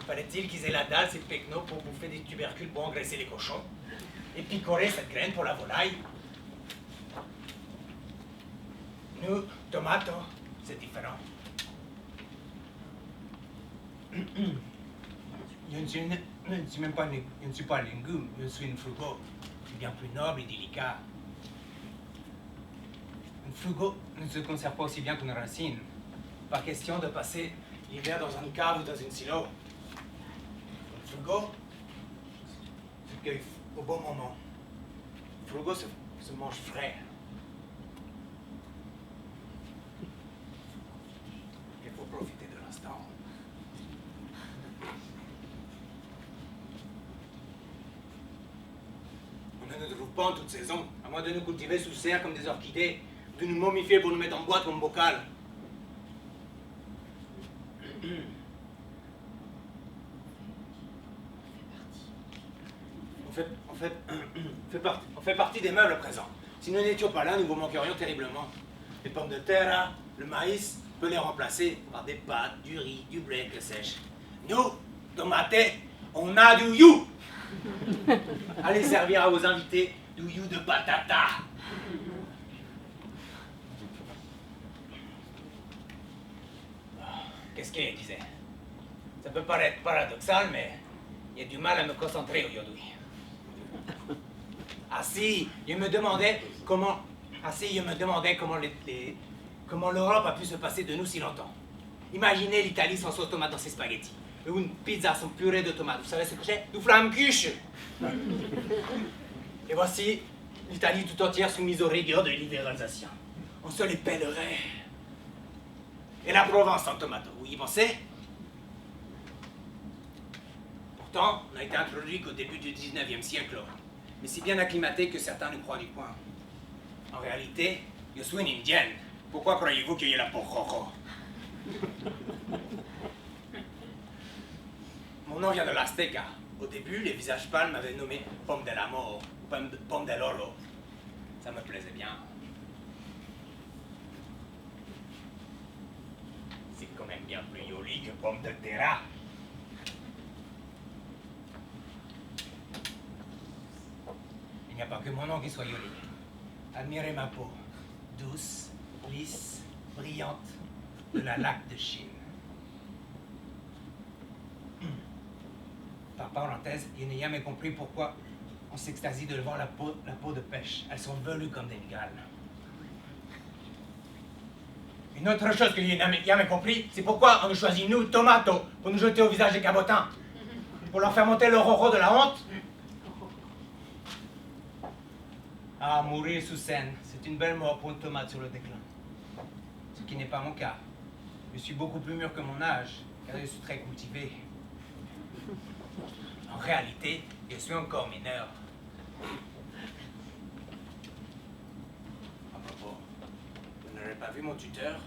Fallait-il qu'ils aient la dalle, ces pecnos, pour bouffer des tubercules pour engraisser les cochons, et picorer cette graine pour la volaille. Nous, tomates, c'est différent. Je ne suis même pas un légume, je suis une frugo. C'est bien plus noble et délicat. Un frugo ne se conserve pas aussi bien qu'une racine. Pas question de passer l'hiver dans une cave ou dans une silo. Un frugo se cueille au bon moment. Un frugo se mange frais. Il faut profiter de l'instant. On ne nous trouve pas en toute saison, à moins de nous cultiver sous serre comme des orchidées, de nous momifier pour nous mettre en boîte comme bocal. On fait partie des meubles présents. Si nous n'étions pas là, nous vous manquerions terriblement. Les pommes de terre, le maïs, peut les remplacer par des pâtes, du riz, du blé, que sais-je. Nous, tomates, on a du you. Allez servir à vos invités du you de patata. Qu'est-ce qu'il disait? Ça peut paraître paradoxal, mais il y a du mal à me concentrer aujourd'hui. Je me demandais comment l'Europe a pu se passer de nous si longtemps. Imaginez l'Italie sans sauce tomate dans ses spaghettis. Ou une pizza sans purée de tomates. Vous savez ce que j'ai? Du flammkuchen. Et voici l'Italie tout entière soumise aux rigueurs de l'hiver alsacien. On se les pèlerait. Et la Provence sans tomates, vous y pensez? Pourtant, on a été introduit qu'au début du 19e siècle. Mais si bien acclimaté que certains nous croient du coin. En réalité, je suis une indienne. Pourquoi croyez-vous qu'il y ait la porrojo? Mon nom vient de l'Azteca. Au début, les visages pâles m'avaient nommé Pomme de l'Amor, Pomme de l'Oro. Ça me plaisait bien. C'est quand même bien plus joli que Pomme de terre. Il n'y a pas que mon nom qui soit joli. Admirez ma peau, douce, lisse, brillante, de la laque de Chine. Par parenthèse, je n'ai jamais compris pourquoi on s'extasie devant la peau de pêche. Elles sont velues comme des migales. Une autre chose que je n'ai jamais compris, c'est pourquoi on nous choisit, nous, tomatos, pour nous jeter au visage des cabotins. Pour leur faire monter le roro de la honte. Ah, mourir sous scène, c'est une belle mort pour une tomate sur le déclin. Ce qui n'est pas mon cas. Je suis beaucoup plus mûr que mon âge, car je suis très cultivé. En réalité, je suis encore mineur. À propos, vous n'aurez pas vu mon tuteur?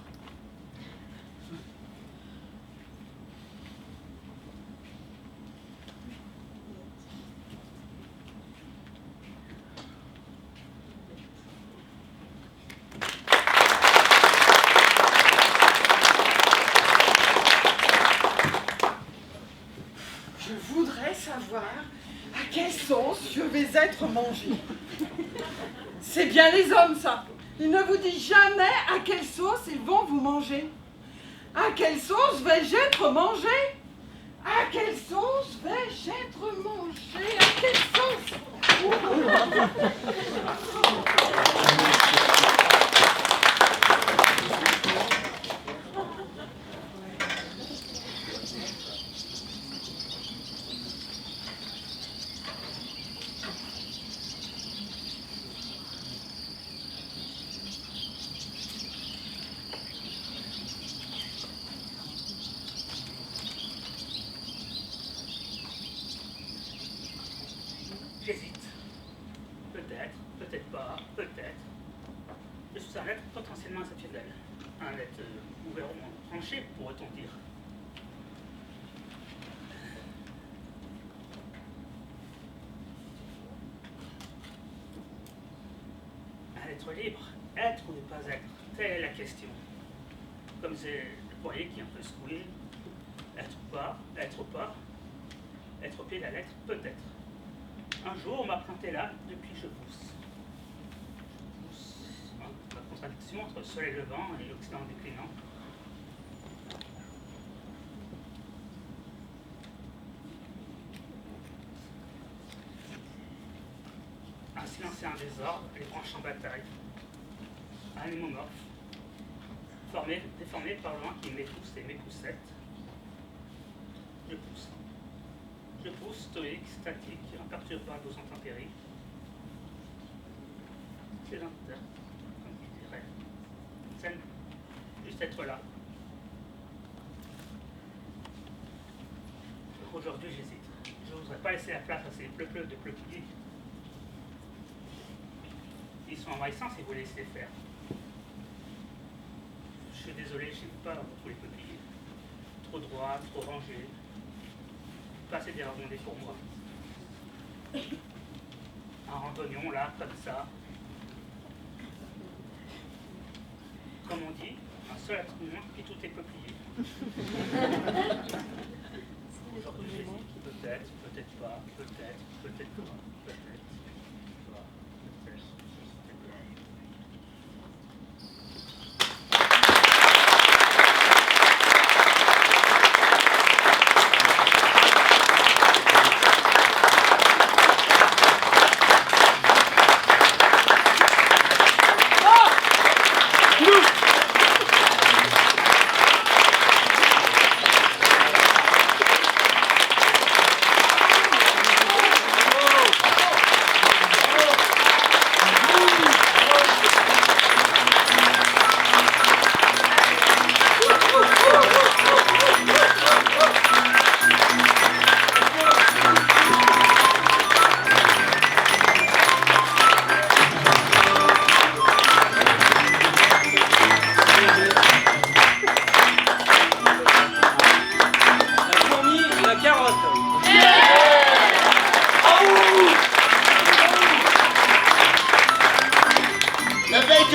Je voudrais savoir à quelle sauce je vais être mangée. C'est bien les hommes, ça. Il ne vous dit jamais à quelle sauce ils vont vous manger. À quelle sauce vais-je être mangé? À quelle sauce vais-je être mangé? À quelle sauce? J'hésite. Peut-être, peut-être pas, peut-être. Je suis un être potentiellement exceptionnel. Un être ouvertement tranché, pourrait-on dire. Un être libre, être ou ne pas être, telle est la question. Comme c'est le poirier qui est un peu secoué. Être ou pas, être au pied de la lettre, peut-être. Un jour, on m'a planté là, depuis je pousse. Je pousse. La contradiction entre le soleil levant et l'Occident déclinant. Un silence et un désordre, les branches en bataille. Un hémomorphe, déformé par loin qui m'épousse et m'époussette. Je pousse. Je pousse, stoïque, statique, imperturbable aux intempéries. Sédentaire, comme je dirais. Scène, juste être là. Aujourd'hui, j'hésite. Je ne voudrais pas laisser la place à ces pleu-pleu de peupliers. Ils sont envahissants si vous les laissez faire. Je suis désolé, je n'aime pas beaucoup les peupliers. Trop droit, trop rangé. Pas assez bien rebondé pour moi. Un randonnion là, comme ça. Comme on dit, un seul être humain et tout est peuplier. Aujourd'hui j'hésite, peut-être, peut-être pas, peut-être, peut-être pas, peut-être pas, peut-être, peut-être pas.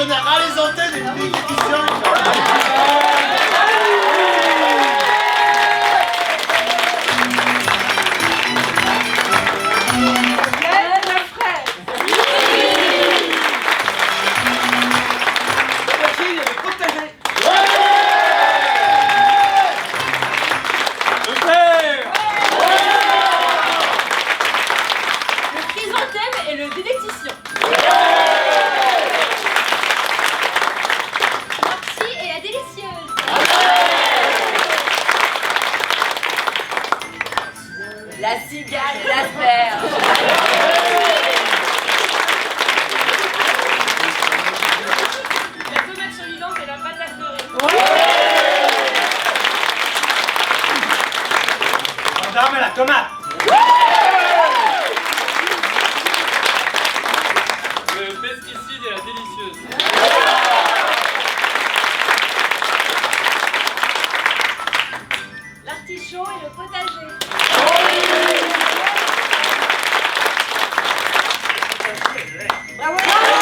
On a ras les antennes et une édition. La cigale et l'asperge. La tomate survivante et la patate beurrée. Gendarme et la tomate. Le pesticide et la délicieuse. L'artichaut et le potager. Bravo!